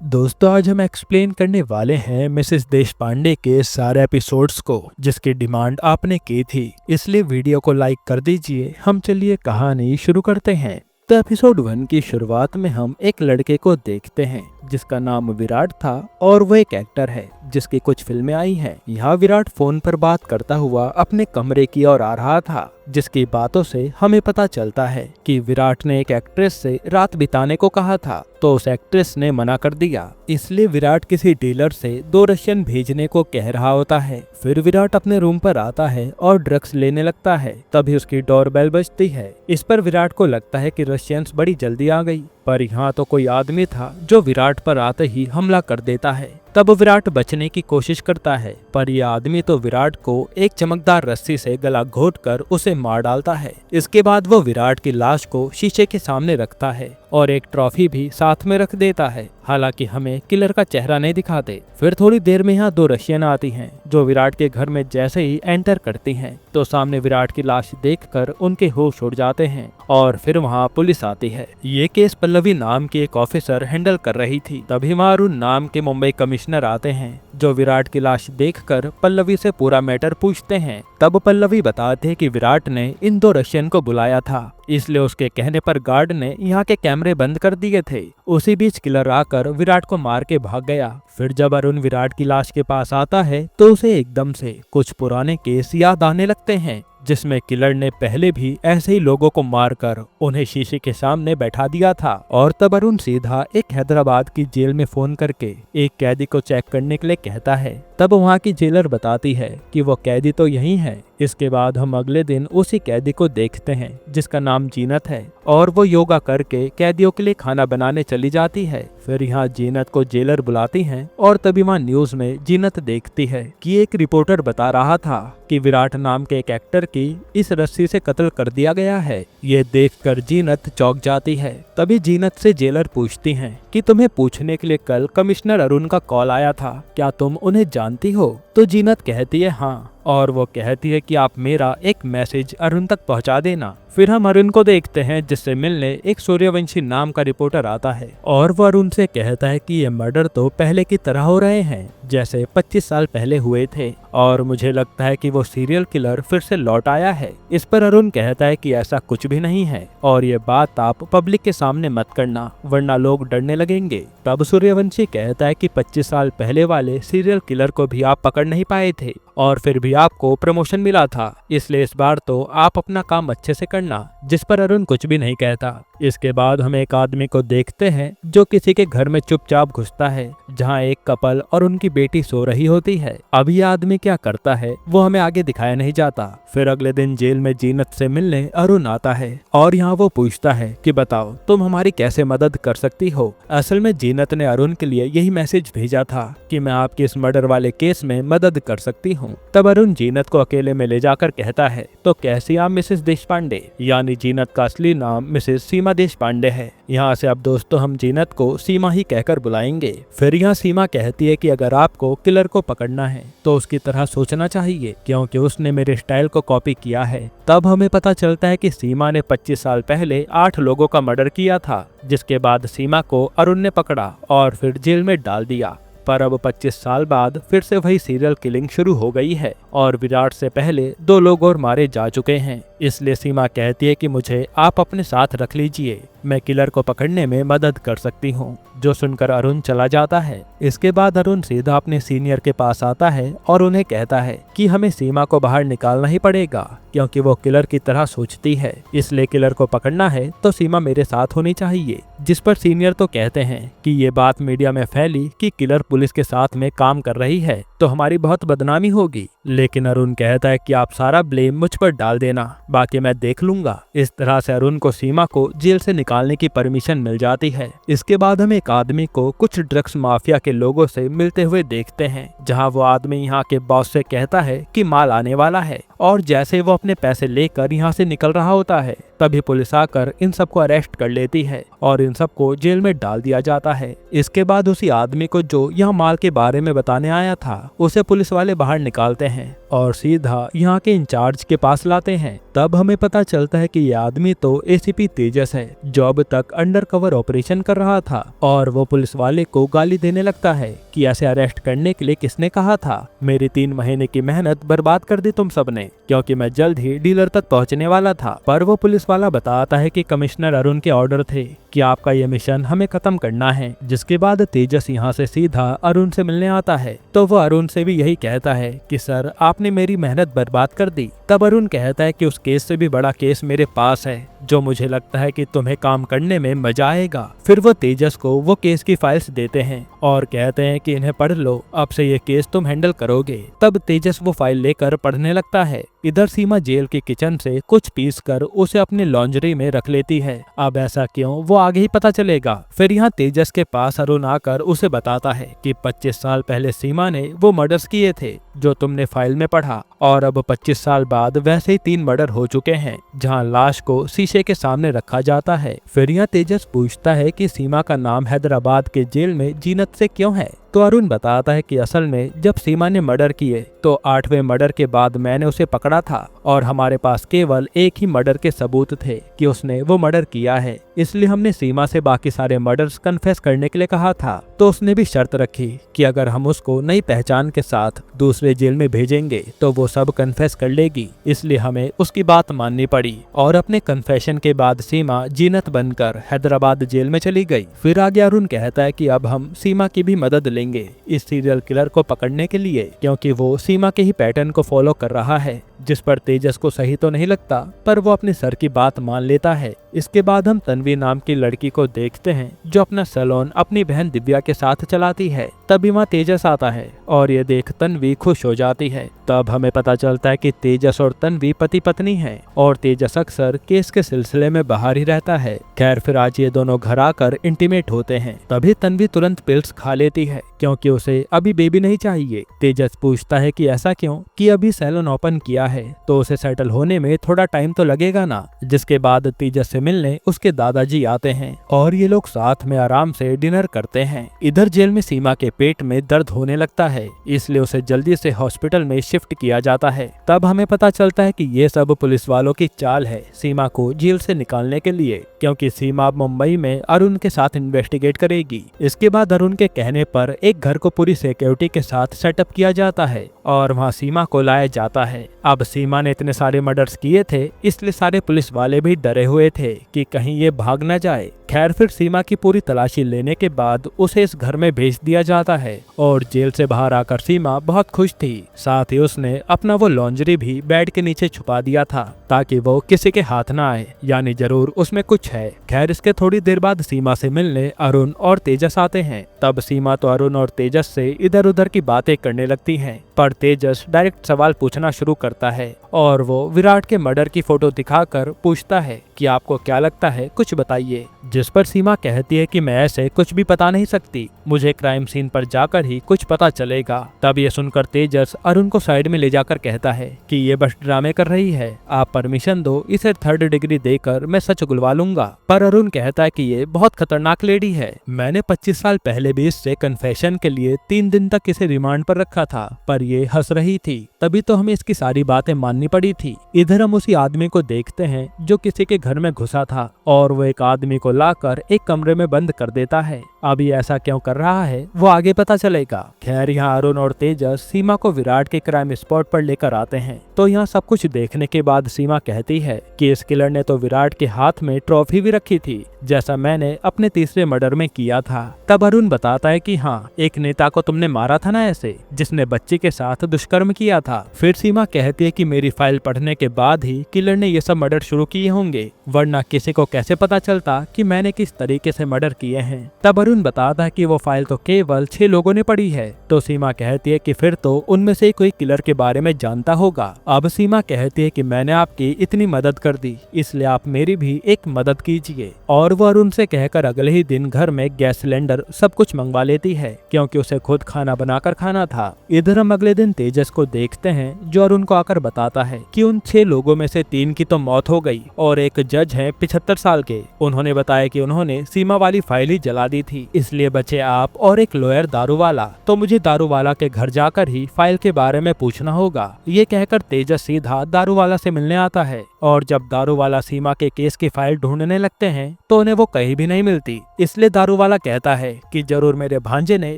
दोस्तों, आज हम एक्सप्लेन करने वाले हैं मिसेस देशपांडे के सारे एपिसोड्स को जिसकी डिमांड आपने की थी। इसलिए वीडियो को लाइक कर दीजिए। हम चलिए कहानी शुरू करते हैं। तो एपिसोड 1 की शुरुआत में हम एक लड़के को देखते हैं जिसका नाम विराट था और वो एक एक्टर है जिसकी कुछ फिल्में आई हैं। यहाँ विराट फोन पर बात करता हुआ अपने कमरे की ओर आ रहा था, जिसकी बातों से हमें पता चलता है कि विराट ने एक एक्ट्रेस से रात बिताने को कहा था, तो उस एक्ट्रेस ने मना कर दिया। इसलिए विराट किसी डीलर से 2 रशियन भेजने को कह रहा होता है। फिर विराट अपने रूम पर आता है और ड्रग्स लेने लगता है। तभी उसकी डोरबेल बजती है। इस पर विराट को लगता है कि रशियंस बड़ी जल्दी आ गई, पर यहाँ तो कोई आदमी था जो विराट पर आते ही हमला कर देता है। तब विराट बचने की कोशिश करता है, पर यह आदमी तो विराट को एक चमकदार रस्सी से गला घोंटकर उसे मार डालता है। इसके बाद वो विराट की लाश को शीशे के सामने रखता है और एक ट्रॉफी भी साथ में रख देता है। हालांकि हमें किलर का चेहरा नहीं दिखाते। फिर थोड़ी देर में यहाँ 2 रशियन आती हैं जो विराट के घर में जैसे ही एंटर करती हैं तो सामने विराट की लाश देखकर उनके होश उड़ जाते हैं और फिर वहाँ पुलिस आती है। ये केस पल्लवी नाम की एक ऑफिसर हैंडल कर रही थी। तभी वहाँ अरुण नाम के मुंबई कमिश्नर आते हैं जो विराट की लाश देखकर पल्लवी से पूरा मैटर पूछते हैं। तब पल्लवी बताते हैं कि विराट ने इन 2 रशियन को बुलाया था, इसलिए उसके कहने पर गार्ड ने यहाँ के कैमरे बंद कर दिए थे। उसी बीच किलर आकर विराट को मार के भाग गया। फिर जब अरुण विराट की लाश के पास आता है तो उसे एकदम से कुछ पुराने केस याद आने लगते हैं जिसमें किलर ने पहले भी ऐसे ही लोगों को मारकर उन्हें शीशे के सामने बैठा दिया था। और तब अरुण सीधा एक हैदराबाद की जेल में फोन करके एक कैदी को चेक करने के लिए कहता है। तब वहाँ की जेलर बताती है कि वो कैदी तो यही है। इसके बाद हम अगले दिन उसी कैदी को देखते हैं जिसका नाम जीनत है और वो योगा करके कैदियों के लिए खाना बनाने चली जाती है। फिर यहाँ जीनत को जेलर बुलाती हैं और तभी वहाँ न्यूज में जीनत देखती है कि एक रिपोर्टर बता रहा था कि विराट नाम के एक एक्टर की इस रस्सी से कत्ल कर दिया गया है। ये देखकर जीनत चौंक जाती है। तभी जीनत से जेलर पूछती हैं कि तुम्हें पूछने के लिए कल कमिश्नर अरुण का कॉल आया था, क्या तुम उन्हें जानती हो? तो जीनत कहती है हाँ, और वो कहती है कि आप मेरा एक मैसेज अरुण तक पहुंचा देना। फिर हम अरुण को देखते हैं जिससे मिलने एक सूर्यवंशी नाम का रिपोर्टर आता है और वो अरुण से कहता है कि ये मर्डर तो पहले की तरह हो रहे हैं जैसे 25 साल पहले हुए थे और मुझे लगता है कि वो सीरियल किलर फिर से लौट आया है। इस पर अरुण कहता है कि ऐसा कुछ भी नहीं है और ये बात आप पब्लिक के सामने मत करना वरना लोग डरने लगेंगे। तब सूर्यवंशी कहता है कि 25 साल पहले वाले सीरियल किलर को भी आप पकड़ नहीं पाए थे और फिर भी आपको प्रमोशन मिला था, इसलिए इस बार तो आप अपना काम अच्छे से करना। जिस पर अरुण कुछ भी नहीं कहता। इसके बाद हम एक आदमी को देखते हैं जो किसी के घर में चुपचाप घुसता है जहां एक कपल और उनकी बेटी सो रही होती है। अब यह आदमी क्या करता है वो हमें आगे दिखाया नहीं जाता। फिर अगले दिन जेल में जीनत से मिलने अरुण आता है और यहाँ वो पूछता है कि बताओ तुम हमारी कैसे मदद कर सकती हो। असल में जीनत ने अरुण के लिए यही मैसेज भेजा था कि मैं आपके इस मर्डर वाले केस में मदद कर सकती हूँ। तब अरुण जीनत को अकेले में ले जाकर कहता है तो कैसी आप मिसेस देशपांडे, यानी जीनत का असली नाम मिसेस सीमा देशपांडे है। यहाँ से अब दोस्तों हम जीनत को सीमा ही कहकर बुलाएंगे। फिर यहाँ सीमा कहती है कि अगर आपको किलर को पकड़ना है तो उसकी तरह सोचना चाहिए क्योंकि उसने मेरे स्टाइल को कॉपी किया है। तब हमें पता चलता है कि सीमा ने 25 साल पहले 8 लोगों का मर्डर किया था, जिसके बाद सीमा को अरुण ने पकड़ा और फिर जेल में डाल दिया। पर अब 25 साल बाद फिर से वही सीरियल किलिंग शुरू हो गई है और विराट से पहले 2 लोग और मारे जा चुके हैं। इसलिए सीमा कहती है कि मुझे आप अपने साथ रख लीजिए, मैं किलर को पकड़ने में मदद कर सकती हूँ। जो सुनकर अरुण चला जाता है। इसके बाद अरुण सीधा अपने सीनियर के पास आता है और उन्हें कहता है कि हमें सीमा को बाहर निकालना ही पड़ेगा क्योंकि वो किलर की तरह सोचती है, इसलिए किलर को पकड़ना है तो सीमा मेरे साथ होनी चाहिए। जिस पर सीनियर तो कहते हैं कि ये बात मीडिया में फैली कि किलर पुलिस के साथ में काम कर रही है तो हमारी बहुत बदनामी होगी। लेकिन अरुण कहता है कि आप सारा ब्लेम मुझ पर डाल देना, बाकी मैं देख लूंगा। इस तरह से अरुण को सीमा को जेल से निकालने की परमिशन मिल जाती है। इसके बाद हम एक आदमी को कुछ ड्रग्स माफिया के लोगों से मिलते हुए देखते हैं जहां वो आदमी यहाँ के बॉस से कहता है कि माल आने वाला है और जैसे वो अपने पैसे लेकर यहाँ से निकल रहा होता है तभी पुलिस आकर इन सबको अरेस्ट कर लेती है और इन सबको जेल में डाल दिया जाता है। इसके बाद उसी आदमी को जो यहाँ माल के बारे में बताने आया था उसे पुलिस वाले बाहर निकालते हैं और सीधा यहाँ के इंचार्ज के पास लाते हैं। तब हमें पता चलता है कि ये आदमी तो एसीपी तेजस है, जो अब तक अंडर कवर ऑपरेशन कर रहा था। और वो पुलिस वाले को गाली देने लगता है कि ऐसे अरेस्ट करने के लिए किसने कहा था, मेरी 3 महीने की मेहनत बर्बाद कर दी तुम सबने, क्योंकि मैं जल्द ही डीलर तक पहुंचने वाला था। पर वो पुलिस वाला बताता है कि कमिश्नर अरुण के ऑर्डर थे कि आपका ये मिशन हमें खत्म करना है। जिसके बाद तेजस यहाँ से सीधा अरुण से मिलने आता है, तो वो अरुण से भी यही कहता है कि सर आपने मेरी मेहनत बर्बाद कर दी। तब अरुण कहता है कि उस केस से भी बड़ा केस मेरे पास है, जो मुझे लगता है कि तुम्हें काम करने में मजा आएगा। फिर वो तेजस को वो केस की फाइल्स देते हैं और कहते हैं कि इन्हें पढ़ लो, अब से ये केस तुम हैंडल करोगे। तब तेजस वो फाइल लेकर पढ़ने लगता है। इधर सीमा जेल के किचन से कुछ पीस कर उसे अपनी लॉन्ड्री में रख लेती है। अब ऐसा क्यों, वो आगे ही पता चलेगा। फिर यहाँ तेजस के पास अरुण आकर उसे बताता है कि 25 साल पहले सीमा ने वो मर्डर्स किए थे जो तुमने फाइल में पढ़ा, और अब 25 साल बाद वैसे ही 3 मर्डर हो चुके हैं, जहाँ लाश को शीशे के सामने रखा जाता है। फिर यहाँ तेजस पूछता है कि सीमा का नाम हैदराबाद के जेल में जीनत से क्यों है। तो अरुण बताता है कि असल में जब सीमा ने मर्डर किए तो 8वें मर्डर के बाद मैंने उसे पकड़ा था, और हमारे पास केवल एक ही मर्डर के सबूत थे कि उसने वो मर्डर किया है। इसलिए हमने सीमा से बाकी सारे मर्डर्स कन्फेस करने के लिए कहा था। तो उसने भी शर्त रखी कि अगर हम उसको नई पहचान के साथ दूसरे जेल में भेजेंगे तो वो सब कन्फेस कर लेगी। इसलिए हमें उसकी बात माननी पड़ी, और अपने कन्फेशन के बाद सीमा जीनत बनकर हैदराबाद जेल में चली गई। फिर आगे अरुण कहता है कि अब हम सीमा की भी मदद लेंगे इस सीरियल किलर को पकड़ने के लिए, क्योंकि वो सीमा के ही पैटर्न को फॉलो कर रहा है, जिस पर तेजस को सही तो नहीं लगता, पर वो अपने सर की बात मान लेता है। इसके बाद हम तन्वी नाम की लड़की को देखते हैं, जो अपना सैलून अपनी बहन दिव्या के साथ चलाती है। तभी वहाँ तेजस आता है और ये देख तन्वी खुश हो जाती है। तब हमें पता चलता है कि तेजस और तन्वी पति पत्नी हैं, और तेजस अक्सर केस के सिलसिले में बाहर ही रहता है। खैर फिर आज ये दोनों घर आकर इंटीमेट होते हैं। तभी तन्वी तुरंत पिल्स खा लेती है, क्योंकि उसे अभी बेबी नहीं चाहिए। तेजस पूछता है कि ऐसा क्यों, कि अभी सैलून ओपन किया है तो उसे सेटल होने में थोड़ा टाइम तो लगेगा ना। जिसके बाद तेजस से मिलने उसके दादाजी आते हैं, और ये लोग साथ में आराम से डिनर करते हैं। इधर जेल में सीमा के पेट में दर्द होने लगता है, इसलिए उसे जल्दी से हॉस्पिटल में शिफ्ट किया जाता है। तब हमें पता चलता है कि ये सब पुलिस वालों की चाल है सीमा को जेल से निकालने के लिए, क्योंकि सीमा अब मुंबई में अरुण के साथ इन्वेस्टिगेट करेगी। इसके बाद अरुण के कहने पर एक घर को पूरी सिक्योरिटी के साथ सेटअप किया जाता है, और वहाँ सीमा को लाया जाता है। अब सीमा ने इतने सारे मर्डर्स किए थे, इसलिए सारे पुलिस वाले भी डरे हुए थे कि कहीं ये भाग न जाए। खैर फिर सीमा की पूरी तलाशी लेने के बाद उसे इस घर में भेज दिया जाता है, और जेल से बाहर आकर सीमा बहुत खुश थी। साथ ही उसने अपना वो लॉन्ड्री भी बेड के नीचे छुपा दिया था, ताकि वो किसी के हाथ ना आए, यानी जरूर उसमें कुछ है। खैर इसके थोड़ी देर बाद सीमा से मिलने अरुण और तेजस आते हैं। तब सीमा तो अरुण और तेजस से इधर उधर की बातें करने लगती हैं, पर तेजस डायरेक्ट सवाल पूछना शुरू करता है, और वो विराट के मर्डर की फोटो दिखाकर पूछता है कि आपको क्या लगता है, कुछ बताइए। जिस पर सीमा कहती है कि मैं ऐसे कुछ भी बता नहीं सकती, मुझे क्राइम सीन पर जाकर ही कुछ पता चलेगा। तब ये सुनकर तेजस अरुण को साइड में ले जाकर कहता है कि ये बस ड्रामे कर रही है, आप परमिशन दो, इसे 3rd डिग्री देकर मैं सच उगलवा लूंगा। पर अरुण कहता है कि ये बहुत खतरनाक लेडी है, मैंने 25 साल पहले भी इससे कन्फेशन के लिए 3 दिन तक इसे रिमांड पर रखा था, पर ये हंस रही थी, तभी तो हमें इसकी सारी बातें माननी पड़ी थी। इधर हम उसी आदमी को देखते हैं जो किसी के घर में घुसा था, और वो एक आदमी को लाकर एक कमरे में बंद कर देता है। अभी ऐसा क्यों कर रहा है वो आगे पता चलेगा। खैर यहाँ अरुण और तेजस सीमा को विराट के क्राइम स्पॉट पर लेकर आते हैं। तो यहाँ सब कुछ देखने के बाद सीमा कहती है कि इस किलर ने तो विराट के हाथ में ट्रॉफी भी रखी थी, जैसा मैंने अपने तीसरे मर्डर में किया था। तब अरुण बताता है कि हाँ, एक नेता को तुमने मारा था ना ऐसे, जिसने बच्ची के साथ दुष्कर्म किया था। फिर सीमा कहती है कि मेरी फाइल पढ़ने के बाद ही किलर ने ये सब मर्डर शुरू किए होंगे, वरना किसी को कैसे पता चलता कि मैंने किस तरीके से मर्डर किए हैं। तब अरुण बताता है कि वो फाइल तो केवल 6 लोगों ने पढ़ी है। तो सीमा कहती है कि फिर तो उनमें से कोई किलर के बारे में जानता होगा। अब सीमा कहती है कि मैंने आपकी इतनी मदद कर दी, इसलिए आप मेरी भी एक मदद कीजिए। और वो अरुण से कहकर अगले ही दिन घर में गैस सिलेंडर सब कुछ मंगवा लेती है, क्योंकि उसे खुद खाना बनाकर खाना था। इधर हम अगले दिन तेजस को देखते हैं, जो अरुण को आकर बताता है कि उन 6 लोगों में से 3 की तो मौत हो गई, और एक जज है 75 साल के। उन्होंने बताया है कि उन्होंने सीमा वाली फाइल ही जला दी थी, इसलिए बचे आप और एक लॉयर दारू वाला, तो मुझे दारू वाला के घर जाकर ही फाइल के बारे में पूछना होगा। ये कहकर तेजस सीधा दारू वाला से मिलने आता है और जब दारू वाला सीमा के केस की फाइल ढूंढने लगते हैं तो उन्हें वो कहीं भी नहीं मिलती। इसलिए दारू वाला कहता है कि जरूर मेरे भांजे ने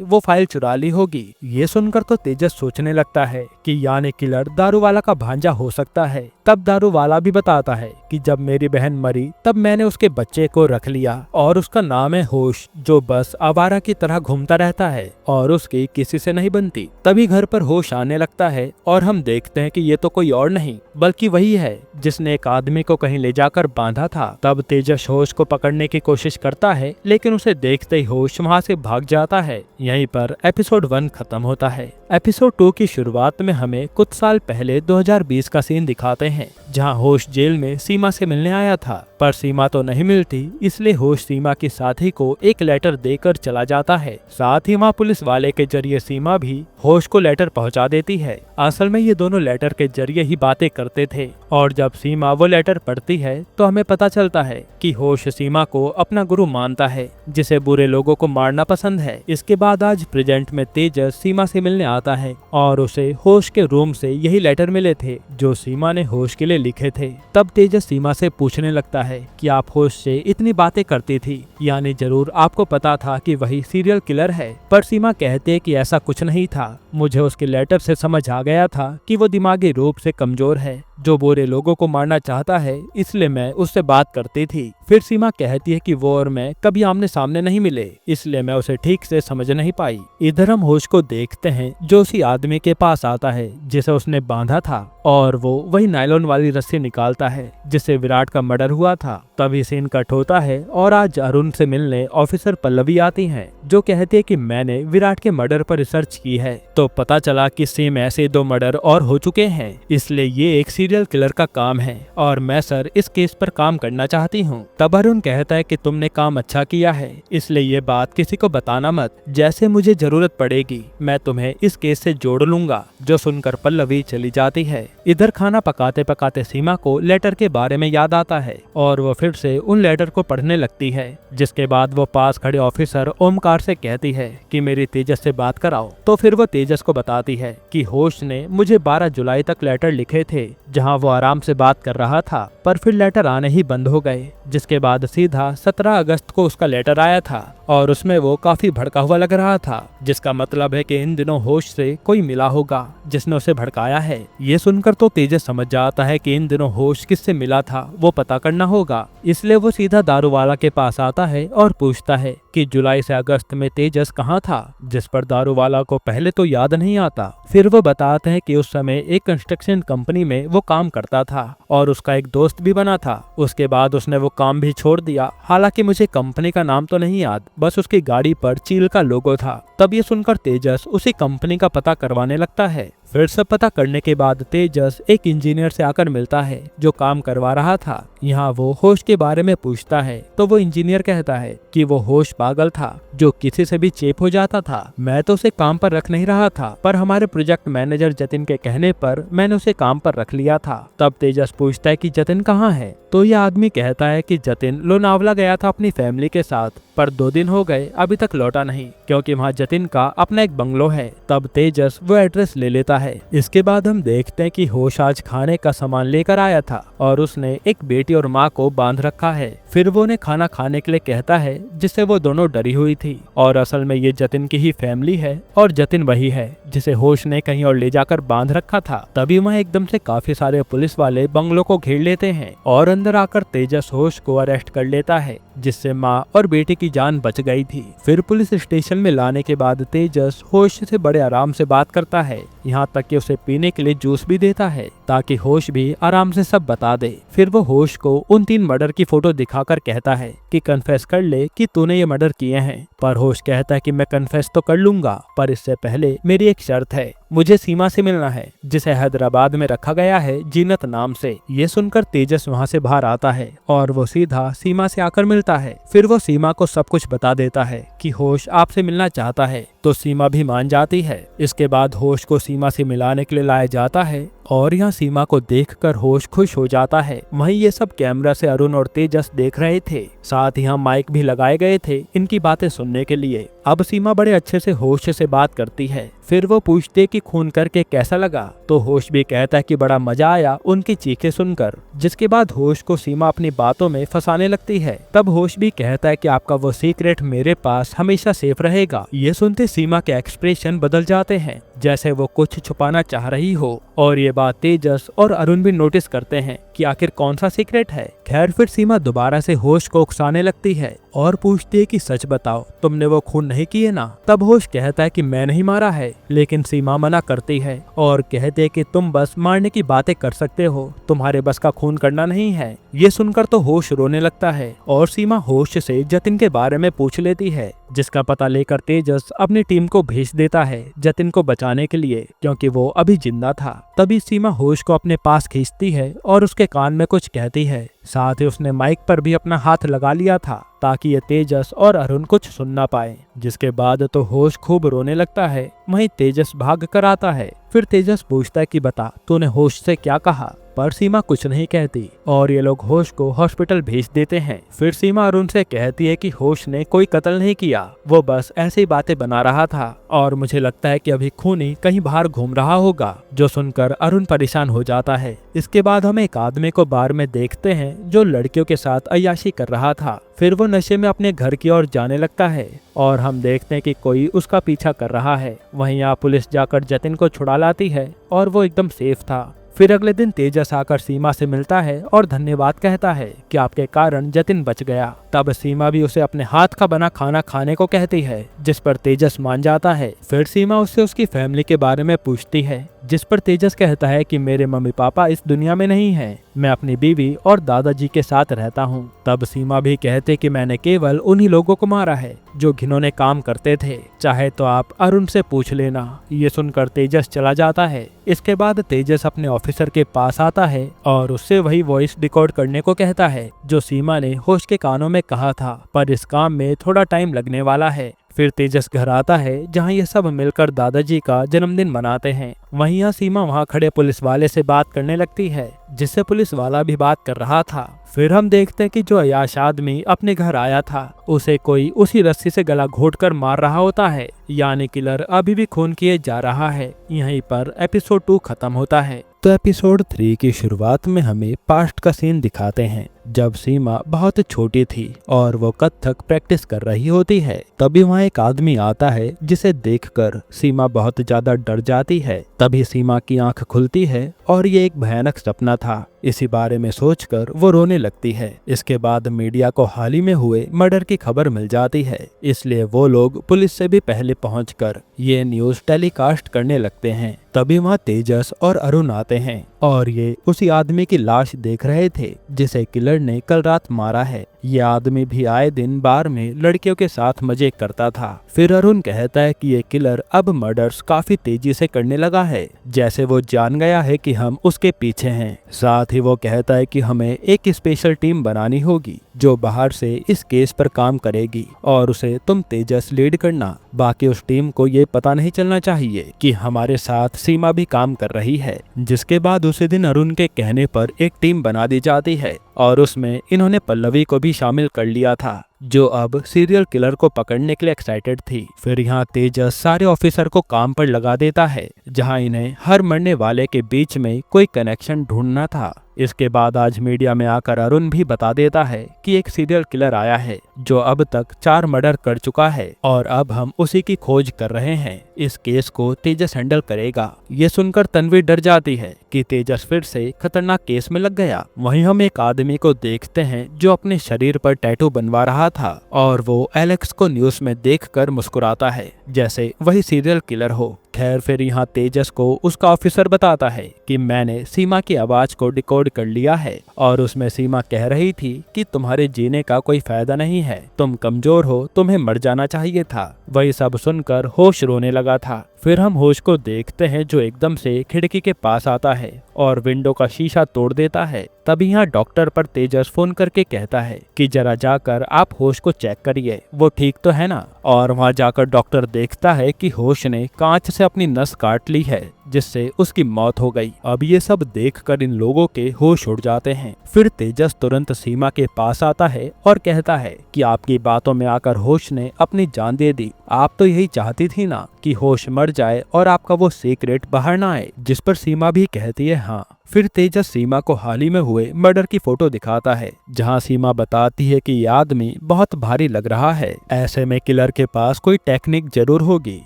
वो फाइल चुरा ली होगी। ये सुनकर तो तेजस सोचने लगता है कि यानी किलर दारू वाला का भांजा हो सकता है। तब दारू वाला भी बताता है कि जब मेरी बहन मरी तब मैंने उसके बच्चे को रख लिया और उसका नाम है होश, जो बस आवारा की तरह घूमता रहता है और उसकी किसी से नहीं बनती। तभी घर पर होश आने लगता है और हम देखते हैं कि ये तो कोई और नहीं बल्कि वही है जिसने एक आदमी को कहीं ले जाकर बांधा था। तब तेजस होश को पकड़ने की कोशिश करता है लेकिन उसे देखते ही होश वहाँ से भाग जाता है। यहीं पर एपिसोड 1 खत्म होता है। एपिसोड 2 की शुरुआत में हमें कुछ साल पहले 2020 का सीन दिखाते हैं जहां होश जेल में सीमा से मिलने आया था, पर सीमा तो नहीं मिलती। इसलिए होश सीमा की साथी को एक लेटर देकर चला जाता है। साथ ही वहाँ पुलिस वाले के जरिए सीमा भी होश को लेटर पहुंचा देती है। असल में ये दोनों लेटर के जरिए ही बातें करते थे और जब सीमा वो लेटर पढ़ती है तो हमें पता चलता है कि होश सीमा को अपना गुरु मानता है जिसे बुरे लोगों को मारना पसंद है। इसके बाद आज प्रेजेंट में तेजस सीमा से मिलने आता है और उसे होश के रूम से यही लेटर मिले थे जो सीमा ने होश के लिए लिखे थे। तब तेजस सीमा से पूछने लगता है कि आप होश से इतनी बातें करती थी, यानी जरूर आपको पता था कि वही सीरियल किलर है। पर सीमा कहते है कि ऐसा कुछ नहीं था, मुझे उसके लेटर से समझ आ गया था कि वो दिमागी रूप से कमजोर है जो बुरे लोगों को मारना चाहता है, इसलिए मैं उससे बात करती थी। फिर सीमा कहती है कि वो और मैं कभी आमने सामने नहीं मिले, इसलिए मैं उसे ठीक से समझ नहीं पाई। इधर हम होश को देखते हैं जो उसी आदमी के पास आता है जिसे उसने बांधा था और वो वही नायलॉन वाली रस्सी निकालता है जिससे विराट का मर्डर हुआ था। तभी सीन कट होता है और आज अरुण से मिलने ऑफिसर पल्लवी आती हैं जो कहती है कि मैंने विराट के मर्डर पर रिसर्च की है तो पता चला कि सेम ऐसे 2 मर्डर और हो चुके हैं, इसलिए ये एक सीरियल किलर का काम है और मैं सर इस केस पर काम करना चाहती हूँ। तब अरुण कहता है कि तुमने काम अच्छा किया है, इसलिए ये बात किसी को बताना मत, जैसे मुझे जरूरत पड़ेगी मैं तुम्हें इस केस से जोड़ लूंगा। जो सुनकर पल्लवी चली जाती है। इधर खाना पकाते पकाते सीमा को लेटर के बारे में याद आता है और वो फिर से उन लेटर को पढ़ने लगती है, जिसके बाद वो पास खड़े ऑफिसर ओमकार से कहती है कि मेरी तेजस से बात कराओ। तो फिर वो तेजस को बताती है कि होश ने मुझे 12 जुलाई तक लेटर लिखे थे जहां वो आराम से बात कर रहा था, पर फिर लेटर आने ही बंद हो गए। जिसके बाद सीधा 17 अगस्त को उसका लेटर आया था और उसमें वो काफी भड़का हुआ लग रहा था, जिसका मतलब है कि इन दिनों होश से कोई मिला होगा जिसने उसे भड़काया है। ये सुनकर तो तेजस समझ जाता है कि इन दिनों होश किससे मिला था वो पता करना होगा, इसलिए वो सीधा दारू वाला के पास आता है और पूछता है कि जुलाई से अगस्त में तेजस कहाँ था, जिस पर दारू वाला को पहले तो याद नहीं आता। फिर वो बताते हैं कि उस समय एक कंस्ट्रक्शन कंपनी में वो काम करता था और उसका एक दोस्त भी बना था। उसके बाद उसने वो काम भी छोड़ दिया, हालांकि मुझे कंपनी का नाम तो नहीं याद, बस उसकी गाड़ी पर चील का लोगो था। तब ये सुनकर तेजस उसी कंपनी का पता करवाने लगता है। फिर सब पता करने के बाद तेजस एक इंजीनियर से आकर मिलता है जो काम करवा रहा था। यहाँ वो होश के बारे में पूछता है तो वो इंजीनियर कहता है कि वो होश पागल था जो किसी से भी चेप हो जाता था। मैं तो उसे काम पर रख नहीं रहा था, पर हमारे प्रोजेक्ट मैनेजर जतिन के कहने पर मैंने उसे काम पर रख लिया था। तब तेजस पूछता है कि जतिन कहाँ है, तो यह आदमी कहता है कि जतिन लोनावला गया था अपनी फैमिली के साथ, पर 2 दिन हो गए अभी तक लौटा नहीं, क्योंकि वहाँ जतिन का अपना एक बंगलो है। तब तेजस वो एड्रेस ले लेता है। इसके बाद हम देखते हैं कि होश आज खाने का सामान लेकर आया था और उसने एक बेटी और माँ को बांध रखा है। फिर वो उन्हें खाना खाने के लिए कहता है, जिससे वो दोनों डरी हुई थी और असल में ये जतिन की ही फैमिली है और जतिन वही है जिसे होश ने कहीं और ले जाकर बांध रखा था। तभी वहाँ एकदम से काफी सारे पुलिस वाले बंगलों को घेर लेते हैं और अंदर आकर तेजस होश को अरेस्ट कर लेता है, जिससे माँ और बेटी की जान बच गई थी। फिर पुलिस स्टेशन में लाने के बाद तेजस होश से बड़े आराम से बात करता है, यहाँ तक कि उसे पीने के लिए जूस भी देता है ताकि होश भी आराम से सब बता दे। फिर वो होश को उन 3 मर्डर की फोटो दिखाकर कहता है कि कन्फेस कर ले कि तूने ये मर्डर किए हैं। पर होश कहता है कि मैं कन्फेस तो कर लूंगा, पर इससे पहले मेरी एक शर्त है, मुझे सीमा से मिलना है जिसे हैदराबाद में रखा गया है जीनत नाम से। ये सुनकर तेजस वहाँ से बाहर आता है और वो सीधा सीमा से आकर मिलता है। फिर वो सीमा को सब कुछ बता देता है कि होश आपसे मिलना चाहता है, तो सीमा भी मान जाती है। इसके बाद होश को सीमा से मिलाने के लिए लाया जाता है और यहाँ सीमा को देखकर होश खुश हो जाता है। वहीं ये सब कैमरा से अरुण और तेजस देख रहे थे। साथ ही यहाँ माइक भी लगाए गए थे इनकी बातें सुनने के लिए। अब सीमा बड़े अच्छे से होश से बात करती है। फिर वो पूछते कि खून करके कैसा लगा, तो होश भी कहता है कि बड़ा मजा आया उनकी चीखें सुनकर। जिसके बाद होश को सीमा अपनी बातों में फंसाने लगती है। तब होश भी कहता है कि आपका वो सीक्रेट मेरे पास हमेशा सेफ रहेगा। ये सुनते सीमा के एक्सप्रेशन बदल जाते हैं, जैसे वो कुछ छुपाना चाह रही हो। और ये बात तेजस और अरुण भी नोटिस करते हैं कि आखिर कौन सा सीक्रेट है। खैर फिर सीमा दोबारा से होश को उकसाने लगती है और पूछती है कि सच बताओ, तुमने वो खून नहीं किए ना। तब होश कहता है कि मैं नहीं मारा है, लेकिन सीमा मना करती है और कहते है कि तुम बस मारने की बातें कर सकते हो, तुम्हारे बस का खून करना नहीं है। ये सुनकर तो होश रोने लगता है और सीमा होश से जतिन के बारे में पूछ लेती है, जिसका पता लेकर तेजस अपनी टीम को भेज देता है जतिन को बचाने के लिए, क्योंकि वो अभी जिंदा था। तभी सीमा होश को अपने पास खींचती है और उसके कान में कुछ कहती है। साथ ही उसने माइक पर भी अपना हाथ लगा लिया था ताकि ये तेजस और अरुण कुछ सुन ना पाए। जिसके बाद तो होश खूब रोने लगता है। वहीं तेजस भाग कर आता है। फिर तेजस पूछता है कि बता, तूने होश से क्या कहा। पर सीमा कुछ नहीं कहती और ये लोग होश को हॉस्पिटल भेज देते हैं। फिर सीमा अरुण से कहती है कि होश ने कोई कत्ल नहीं किया, वो बस ऐसी बातें बना रहा था और मुझे लगता है कि अभी खूनी कहीं बाहर घूम रहा होगा। जो सुनकर अरुण परेशान हो जाता है। इसके बाद हम एक आदमी को बार में देखते हैं जो लड़कियों के साथ अय्याशी कर रहा था। फिर वो नशे में अपने घर की ओर जाने लगता है और हम देखते हैं कि कोई उसका पीछा कर रहा है। वहीं यहाँ पुलिस जाकर जतिन को छुड़ा लाती है और वो एकदम सेफ था। फिर अगले दिन तेजस आकर सीमा से मिलता है और धन्यवाद कहता है कि आपके कारण जतिन बच गया। तब सीमा भी उसे अपने हाथ का बना खाना खाने को कहती है, जिस पर तेजस मान जाता है। फिर सीमा उससे उसकी फैमिली के बारे में पूछती है, जिस पर तेजस कहता है कि मेरे मम्मी पापा इस दुनिया में नहीं हैं, मैं अपनी बीवी और दादाजी के साथ रहता हूँ। तब सीमा भी कहते कि मैंने केवल उन्हीं लोगों को मारा है जो घिनौने काम करते थे, चाहे तो आप अरुण से पूछ लेना। ये सुनकर तेजस चला जाता है। इसके बाद तेजस अपने ऑफिसर के पास आता है और उससे वही वॉइस रिकॉर्ड करने को कहता है जो सीमा ने होश के कानों में कहा था, पर इस काम में थोड़ा टाइम लगने वाला है। फिर तेजस घर आता है जहां ये सब मिलकर दादाजी का जन्मदिन मनाते हैं। वहीं यहाँ सीमा वहां खड़े पुलिस वाले से बात करने लगती है, जिससे पुलिस वाला भी बात कर रहा था। फिर हम देखते हैं कि जो अय्याश आदमी अपने घर आया था उसे कोई उसी रस्सी से गला घोंटकर मार रहा होता है, यानी किलर अभी भी खून किए जा रहा है। यहीं पर एपिसोड 2 खत्म होता है। तो एपिसोड 3 की शुरुआत में हमें पास्ट का सीन दिखाते हैं, जब सीमा बहुत छोटी थी और वो कथक प्रैक्टिस कर रही होती है। तभी वहाँ एक आदमी आता है जिसे देखकर सीमा बहुत ज्यादा डर जाती है। तभी सीमा की आंख खुलती है और ये एक भयानक सपना था। इसी बारे में सोचकर वो रोने लगती है। इसके बाद मीडिया को हाल ही में हुए मर्डर की खबर मिल जाती है, इसलिए वो लोग पुलिस से भी पहले पहुंचकर ये न्यूज टेलीकास्ट करने लगते हैं। तभी वहाँ तेजस और अरुण आते हैं और ये उसी आदमी की लाश देख रहे थे जिसे किलर ने कल रात मारा है। ये आदमी भी आए दिन बार में लड़कियों के साथ मजे करता था। फिर अरुण कहता है कि ये किलर अब मर्डर्स काफी तेजी से करने लगा है, जैसे वो जान गया है कि हम उसके पीछे हैं। साथ ही वो कहता है कि हमें एक स्पेशल टीम बनानी होगी जो बाहर से इस केस पर काम करेगी और उसे तुम तेजस लीड करना। बाकी उस टीम को ये पता नहीं चलना चाहिए कि हमारे साथ सीमा भी काम कर रही है। जिसके बाद उसी दिन अरुण के कहने पर एक टीम बना दी जाती है और उसमें इन्होंने पल्लवी को भी शामिल कर लिया था, जो अब सीरियल किलर को पकड़ने के लिए एक्साइटेड थी। फिर यहाँ तेजस सारे ऑफिसर को काम पर लगा देता है, जहाँ इन्हें हर मरने वाले के बीच में कोई कनेक्शन ढूंढना था। इसके बाद आज मीडिया में आकर अरुण भी बता देता है कि एक सीरियल किलर आया है जो अब तक 4 मर्डर कर चुका है और अब हम उसी की खोज कर रहे हैं। इस केस को तेजस हैंडल करेगा। ये सुनकर तन्वी डर जाती है कि तेजस फिर से खतरनाक केस में लग गया। वहीं हम एक आदमी को देखते हैं जो अपने शरीर पर टैटू बनवा रहा था और वो एलेक्स को न्यूज में देखकर मुस्कुराता है, जैसे वही सीरियल किलर हो। खैर फिर यहाँ तेजस को उसका ऑफिसर बताता है कि मैंने सीमा की आवाज को डिकोड कर लिया है और उसमें सीमा कह रही थी कि तुम्हारे जीने का कोई फायदा नहीं है, तुम कमजोर हो, तुम्हें मर जाना चाहिए था। वही सब सुनकर होश रोने लगा था। फिर हम होश को देखते हैं जो एकदम से खिड़की के पास आता है और विंडो का शीशा तोड़ देता है। तभी यहाँ डॉक्टर पर तेजस फोन करके कहता है कि जरा जाकर आप होश को चेक करिए, वो ठीक तो है ना। और वहाँ जाकर डॉक्टर देखता है कि होश ने कांच से अपनी नस काट ली है, जिससे उसकी मौत हो गई। अब ये सब देखकर इन लोगों के होश उड़ जाते हैं। फिर तेजस तुरंत सीमा के पास आता है और कहता है कि आपकी बातों में आकर होश ने अपनी जान दे दी। आप तो यही चाहती थी ना कि होश मर जाए और आपका वो सीक्रेट बाहर ना आए। जिस पर सीमा भी कहती है हाँ। फिर तेजस सीमा को हाल ही में हुए मर्डर की फोटो दिखाता है, जहां सीमा बताती है कि ये आदमी बहुत भारी लग रहा है। ऐसे में किलर के पास कोई टेक्निक जरूर होगी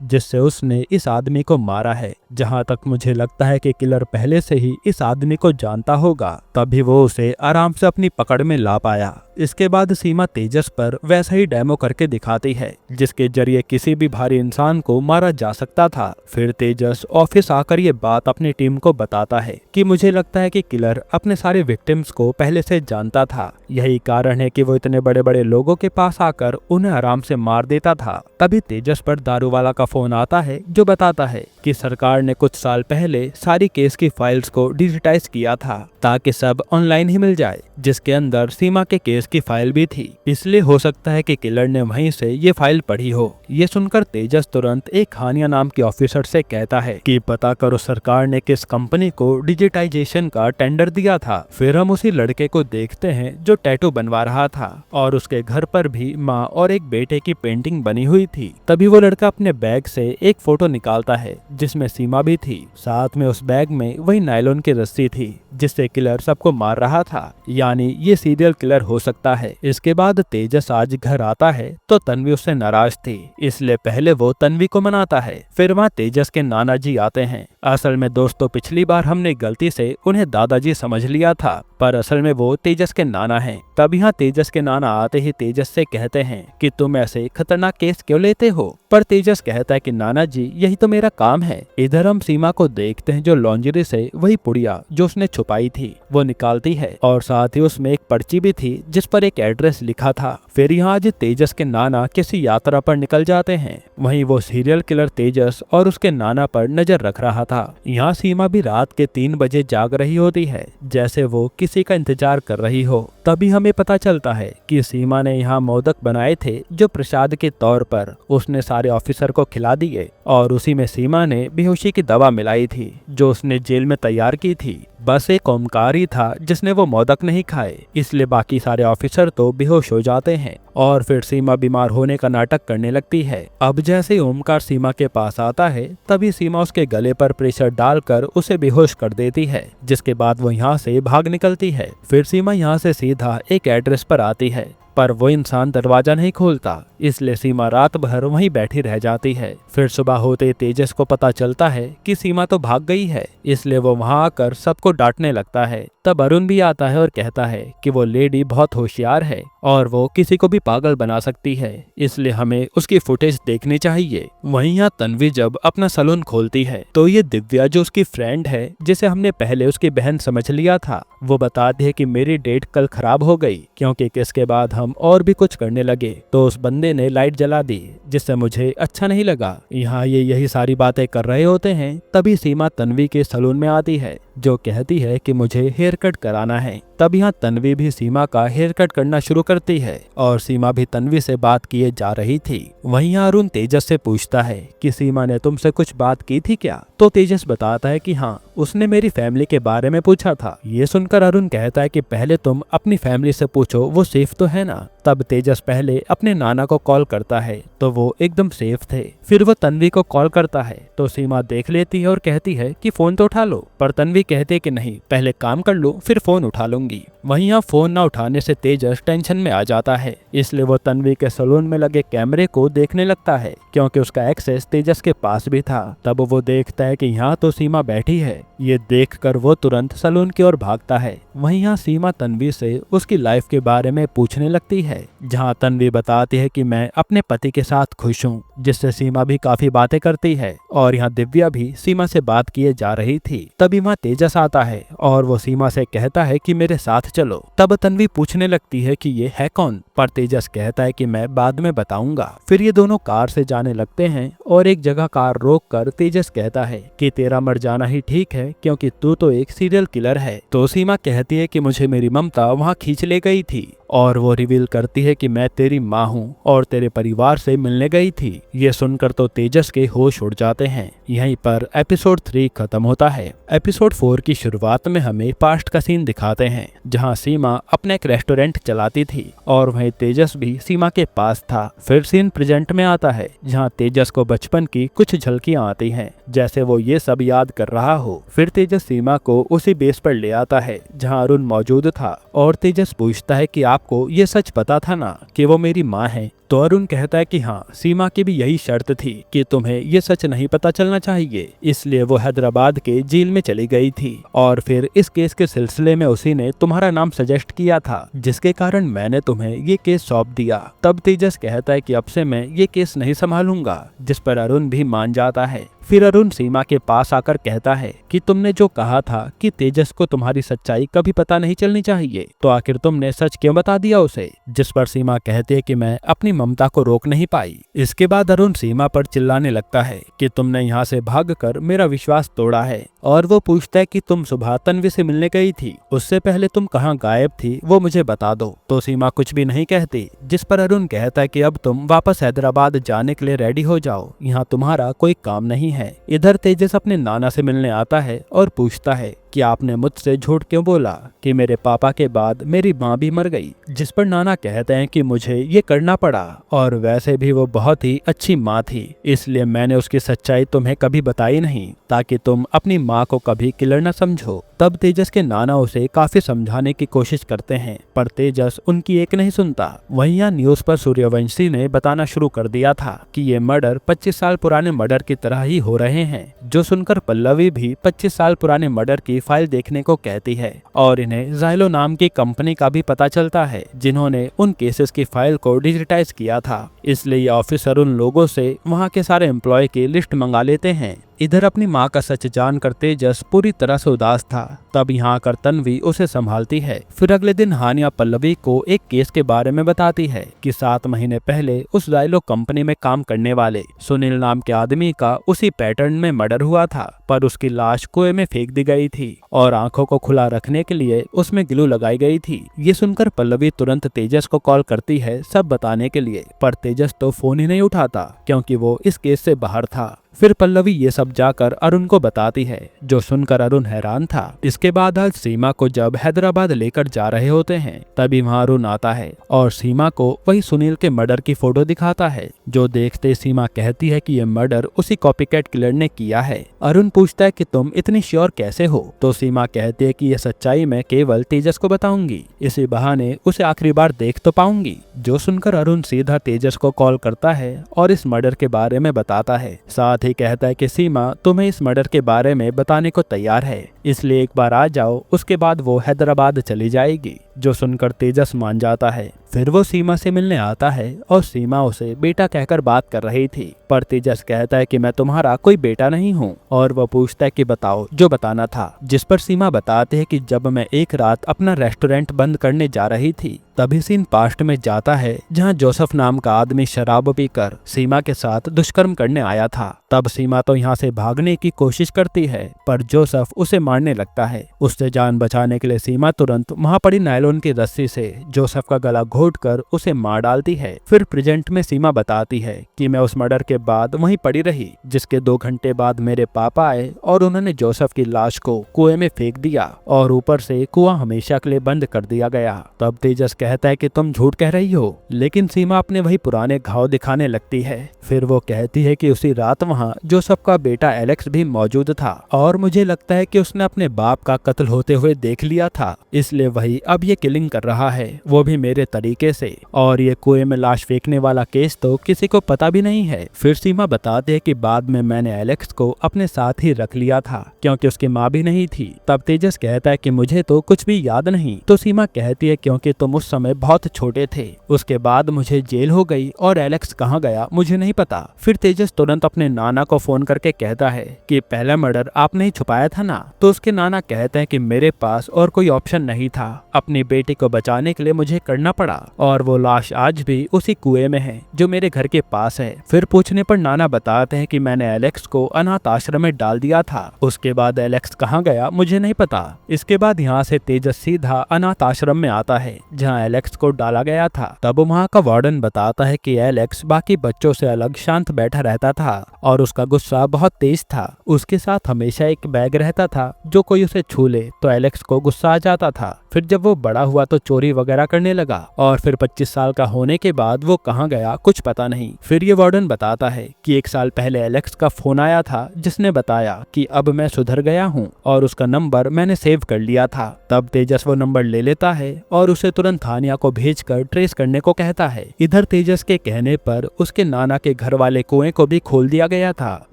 जिससे उसने इस आदमी को मारा है। जहां तक मुझे लगता है कि किलर पहले से ही इस आदमी को जानता होगा, तभी वो उसे आराम से अपनी पकड़ में ला पाया। इसके बाद सीमा तेजस पर वैसा ही डेमो करके दिखाती है जिसके जरिए किसी भी भारी इंसान को मारा जा सकता था। फिर तेजस ऑफिस आकर ये बात अपनी टीम को बताता है कि मुझे लगता है कि किलर अपने सारे विक्टिम्स को पहले से जानता था। यही कारण है कि वो इतने बड़े बड़े लोगों के पास आकर उन्हें आराम से मार देता था। तभी तेजस पर दारू वाला का फोन आता है जो बताता है कि सरकार ने कुछ साल पहले सारी केस की फाइल्स को डिजिटाइज किया था ताकि सब ऑनलाइन ही मिल जाए, जिसके अंदर सीमा के केस की फाइल भी थी। इसलिए हो सकता है कि किलर ने वहीं से ये फाइल पढ़ी हो। ये सुनकर तेजस तुरंत एक हानिया नाम के ऑफिसर से कहता है कि पता करो सरकार ने किस कंपनी को डिजिटाइजेशन का टेंडर दिया था। फिर हम उसी लड़के को देखते हैं जो टैटू बनवा रहा था और उसके घर पर भी माँ और एक बेटे की पेंटिंग बनी हुई थी। तभी वो लड़का अपने बैग से एक फोटो निकालता है जिसमें सीमा भी थी। साथ में उस बैग में वही नायलॉन की रस्सी थी जिससे किलर सबको मार रहा था, यानी ये सीरियल किलर हो सकता है। इसके बाद तेजस आज घर आता है तो तन्वी उससे नाराज थी, इसलिए पहले वो तन्वी को मनाता है। फिर वहाँ तेजस के नाना जी आते हैं। असल में दोस्तों पिछली बार हमने गलती से उन्हें दादाजी समझ लिया था, पर असल में वो तेजस के नाना हैं। तब यहाँ तेजस के नाना आते ही तेजस से कहते हैं कि तुम ऐसे खतरनाक केस क्यों लेते हो। पर तेजस कहता है कि नाना जी यही तो मेरा काम है। इधर हम सीमा को देखते हैं जो लॉन्ड्री से वही पुड़िया जो उसने छुपाई थी वो निकालती है और साथ ही उसमें एक पर्ची भी थी जिस पर एक एड्रेस लिखा था। फिर यहाँ आज तेजस के नाना किसी यात्रा पर निकल जाते हैं। वहीं वो सीरियल किलर तेजस और उसके नाना पर नजर रख रहा था। यहाँ सीमा भी रात के 3 बजे जाग रही होती है, जैसे वो किसी का इंतजार कर रही हो। तभी हमें पता चलता है कि सीमा ने यहाँ मोदक बनाए थे जो प्रसाद के तौर पर उसने सारे ऑफिसर को खिला दिए और उसी में सीमा ने बेहोशी की दवा मिलाई थी जो उसने जेल में तैयार की थी। बस एक ओमकार ही था जिसने वो मोदक नहीं खाए, इसलिए बाकी सारे ऑफिसर तो बेहोश हो जाते हैं और फिर सीमा बीमार होने का नाटक करने लगती है। अब जैसे ही ओमकार सीमा के पास आता है तभी सीमा उसके गले पर प्रेशर डालकर उसे बेहोश कर देती है, जिसके बाद वो यहाँ से भाग निकलती है। फिर सीमा यहाँ से सीधा एक एड्रेस पर आती है, पर वो इंसान दरवाजा नहीं खोलता, इसलिए सीमा रात भर वहीं बैठी रह जाती है। फिर सुबह होते तेजस को पता चलता है कि सीमा तो भाग गई है, इसलिए वो वहां आकर सबको डांटने लगता है। तब अरुण भी आता है और कहता है कि वो लेडी बहुत होशियार है और वो किसी को भी पागल बना सकती है, इसलिए हमें उसकी फुटेज देखनी चाहिए। वहीं यहाँ तन्वी जब अपना सलून खोलती है तो ये दिव्या जो उसकी फ्रेंड है जिसे हमने पहले उसकी बहन समझ लिया था, वो बताती है कि मेरी डेट कल खराब हो गई क्योंकि इसके बाद हम और भी कुछ करने लगे तो उस बंदे ने लाइट जला दी जिससे मुझे अच्छा नहीं लगा। यहाँ ये यही सारी बातें कर रहे होते हैं तभी सीमा तन्वी के सलून में आती है जो कहती है कि मुझे हेयर कट कराना है। तब यहाँ तन्वी भी सीमा का हेयर कट करना शुरू करती है और सीमा भी तन्वी से बात किए जा रही थी। वहीं अरुण तेजस से पूछता है कि सीमा ने तुमसे कुछ बात की थी क्या? तो तेजस बताता है कि हाँ, उसने मेरी फैमिली के बारे में पूछा था। ये सुनकर अरुण कहता है कि पहले तुम अपनी फैमिली से पूछो वो सेफ तो है ना। तब तेजस पहले अपने नाना को कॉल करता है तो वो एकदम सेफ थे। फिर वो तन्वी को कॉल करता है तो सीमा देख लेती है और कहती है कि फोन तो उठा लो, पर तन्वी कहती है कि नहीं, पहले काम कर लो फिर फोन उठा लूंगी। वहीं यहाँ फोन न उठाने से तेजस टेंशन में आ जाता है, इसलिए वो तन्वी के सलून में लगे कैमरे को देखने लगता है क्योंकि उसका एक्सेस तेजस के पास भी था। तब वो देखता है कि यहाँ तो सीमा बैठी है। ये देखकर वो तुरंत सलून की ओर भागता है। वहीं यहाँ सीमा तन्वी से उसकी लाइफ के बारे में पूछने लगती लगती है, जहाँ तन्वी बताती है कि मैं अपने पति के साथ खुश हूँ, जिससे सीमा भी काफी बातें करती है। और यहाँ दिव्या भी सीमा से बात किए जा रही थी। तभी वहाँ तेजस आता है और वो सीमा से कहता है कि मेरे साथ चलो। तब तन्वी पूछने लगती है कि ये है कौन, पर तेजस कहता है कि मैं बाद में बताऊंगा। फिर ये दोनों कार से जाने लगते हैं और एक जगह कार रोककर तेजस कहता है कि तेरा मर जाना ही ठीक है, क्योंकि तू तो एक सीरियल किलर है। तो सीमा कहती है कि मुझे मेरी ममता वहाँ खींच ले गई थी, और वो रिवील करती है कि मैं तेरी माँ हूँ और तेरे परिवार से मिलने गई थी। ये सुनकर तो तेजस के होश उड़ जाते हैं। यहीं पर एपिसोड 3 खत्म होता है। एपिसोड 4 की शुरुआत में हमें पास्ट का सीन दिखाते हैं, जहाँ सीमा अपना एक रेस्टोरेंट चलाती थी और वहीं तेजस भी सीमा के पास था। फिर सीन प्रेजेंट में आता है, जहाँ तेजस को बचपन की कुछ झलकियां आती हैं, जैसे वो ये सब याद कर रहा हो। फिर तेजस सीमा को उसी बेस पर ले आता है जहाँ अरुण मौजूद था, और तेजस पूछता है कि आपको ये सच पता था ना कि वो मेरी माँ है? तो अरुण कहता है कि हाँ, सीमा की भी यही शर्त थी कि तुम्हें ये सच नहीं पता चलना चाहिए, इसलिए वो हैदराबाद के जेल में चली गई थी। और फिर इस केस के सिलसिले में उसी ने तुम्हारा नाम सजेस्ट किया था, जिसके कारण मैंने तुम्हें ये केस सौंप दिया। तब तेजस कहता है कि अब से मैं ये केस नहीं संभालूंगा, जिस पर अरुण भी मान जाता है। फिर अरुण सीमा के पास आकर कहता है कि तुमने जो कहा था कि तेजस को तुम्हारी सच्चाई कभी पता नहीं चलनी चाहिए, तो आखिर तुमने सच क्यों बता दिया उसे? जिस पर सीमा कहती है कि मैं अपनी ममता को रोक नहीं पाई। इसके बाद अरुण सीमा पर चिल्लाने लगता है कि तुमने यहाँ से भागकर मेरा विश्वास तोड़ा है, और वो पूछता है कि तुम सुबह तन्वी से मिलने गई थी, उससे पहले तुम कहाँ गायब थी वो मुझे बता दो। तो सीमा कुछ भी नहीं कहती, जिस पर अरुण कहता है कि अब तुम वापस हैदराबाद जाने के लिए रेडी हो जाओ, यहाँ तुम्हारा कोई काम नहीं है। इधर तेजस अपने नाना से मिलने आता है और पूछता है कि आपने मुझसे झूठ क्यों बोला कि मेरे पापा के बाद मेरी माँ भी मर गई। जिस पर नाना कहते हैं कि मुझे ये करना पड़ा, और वैसे भी वो बहुत ही अच्छी माँ थी, इसलिए मैंने उसकी सच्चाई तुम्हें कभी बताई नहीं, ताकि तुम अपनी माँ को कभी किलर न समझो। तब तेजस के नाना उसे काफी समझाने की कोशिश करते हैं, पर तेजस उनकी एक नहीं सुनता। वहीं यहाँ न्यूज पर सूर्यवंशी ने बताना शुरू कर दिया था कि ये मर्डर 25 साल पुराने मर्डर की तरह ही हो रहे हैं, जो सुनकर पल्लवी भी 25 साल पुराने मर्डर की फाइल देखने को कहती है। और इन्हें ज़ाइलो नाम की कंपनी का भी पता चलता है, जिन्होंने उन केसेस की फाइल को डिजिटाइज किया था। इसलिए ये ऑफिसर उन लोगों से वहाँ के सारे एम्प्लॉय की लिस्ट मंगा लेते हैं। इधर अपनी माँ का सच जानकर तेजस पूरी तरह से उदास था। तब यहाँ आकर तन्वी उसे संभालती है। फिर अगले दिन हानिया पल्लवी को एक केस के बारे में बताती है कि 7 महीने पहले उस ज़ाइलो कंपनी में काम करने वाले सुनील नाम के आदमी का उसी पैटर्न में मर्डर हुआ था, पर उसकी लाश कुएं में फेंक दी गई थी और आंखों को खुला रखने के लिए उसमें ग्लू लगाई गई थी। ये सुनकर पल्लवी तुरंत तेजस को कॉल करती है सब बताने के लिए, पर तेजस तो फोन ही नहीं उठाता, क्योंकि वो इस केस से बाहर था। फिर पल्लवी ये सब जाकर अरुण को बताती है, जो सुनकर अरुण हैरान था। इसके बाद आज सीमा को जब हैदराबाद लेकर जा रहे होते हैं, तभी वहाँ अरुण आता है और सीमा को वही सुनील के मर्डर की फोटो दिखाता है, जो देखते सीमा कहती है कि ये मर्डर उसी कॉपीकैट किलर ने किया है। अरुण पूछता है कि तुम इतनी श्योर कैसे हो? तो सीमा कहती है कि ये सच्चाई मैं केवल तेजस को बताऊंगी, इसी बहाने उसे आखिरी बार देख तो पाऊंगी। जो सुनकर अरुण सीधा तेजस को कॉल करता है और इस मर्डर के बारे में बताता है। साथ ही कहता है कि सीमा तुम्हें इस मर्डर के बारे में बताने को तैयार है, इसलिए एक बार आ जाओ, उसके बाद वो हैदराबाद चली जाएगी। जो सुनकर तेजस मान जाता है। फिर वो सीमा से मिलने आता है और सीमा उसे बेटा कहकर बात कर रही थी, पर तेजस कहता है कि मैं तुम्हारा कोई बेटा नहीं हूँ, और वो पूछता है कि बताओ जो बताना था। जिस पर सीमा बताते है कि जब मैं एक रात अपना रेस्टोरेंट बंद करने जा रही थी, तभी सीन पास्ट में जाता है, जहाँ जोसेफ नाम का आदमी शराब पीकर सीमा के साथ दुष्कर्म करने आया था। तब सीमा तो यहाँ से भागने की कोशिश करती है, पर जोसेफ उसे मारने लगता है। उससे जान बचाने के लिए सीमा तुरंत वहाँ पड़ी नायलॉन की रस्सी से जोसेफ का गला घोंटकर उसे मार डालती है। फिर प्रेजेंट में सीमा बताती है कि मैं उस मर्डर के बाद वहीं पड़ी रही, जिसके 2 घंटे बाद मेरे पापा आए और उन्होंने जोसेफ की लाश को कुएं में फेंक दिया, और ऊपर से कुआं हमेशा के लिए बंद कर दिया गया। तब तेजस कहता है कि तुम झूठ कह रही हो, लेकिन सीमा अपने वही पुराने घाव दिखाने लगती है। फिर वो कहती है कि उसी रात वहाँ जोसेफ का बेटा एलेक्स भी मौजूद था, और मुझे लगता है कि उसने अपने बाप का कत्ल होते हुए देख लिया था, इसलिए वही अब ये किलिंग कर रहा है, वो भी मेरे तरीके से। और ये कुएं में लाश फेंकने वाला केस तो किसी को पता भी नहीं है। फिर सीमा बताते है कि बाद में मैंने एलेक्स को अपने साथ ही रख लिया था, क्योंकि उसकी माँ भी नहीं थी। तब तेजस कहता है कि मुझे तो कुछ भी याद नहीं। तो सीमा कहती है क्योंकि तुम उस समय बहुत छोटे थे। उसके बाद मुझे जेल हो गई और एलेक्स कहाँ गया मुझे नहीं पता। फिर तेजस तुरंत अपने नाना को फोन करके कहता है कि पहला मर्डर आपने ही छुपाया था ना। तो उसके नाना कहते हैं कि मेरे पास और कोई ऑप्शन नहीं था, अपनी बेटी को बचाने के लिए मुझे करना पड़ा और वो लाश आज भी उसी कुएं में है जो मेरे घर के पास है। फिर पूछने पर नाना बताते हैं कि मैंने एलेक्स को अनाथ आश्रम में डाल दिया था। उसके बाद एलेक्स कहाँ गया मुझे नहीं पता। इसके बाद यहाँ से तेजस सीधा अनाथ आश्रम में आता है जहाँ एलेक्स को डाला गया था। तब वहाँ का वार्डन बताता है कि एलेक्स बाकी बच्चों से अलग शांत बैठा रहता था और उसका गुस्सा बहुत तेज था। उसके साथ हमेशा एक बैग रहता था, जो कोई उसे छू ले तो एलेक्स को गुस्सा आ जाता था। फिर जब वो बड़ा हुआ तो चोरी वगैरह करने लगा और फिर 25 साल का होने के बाद वो कहाँ गया कुछ पता नहीं। फिर ये वार्डन बताता है कि 1 साल पहले एलेक्स का फोन आया था जिसने बताया कि अब मैं सुधर गया हूँ और उसका नंबर मैंने सेव कर लिया था। तब तेजस वो नंबर ले लेता है और उसे तुरंत थानिया को भेजकर ट्रेस करने को कहता है। इधर तेजस के कहने पर उसके नाना के घर वाले कुएं को भी खोल दिया गया था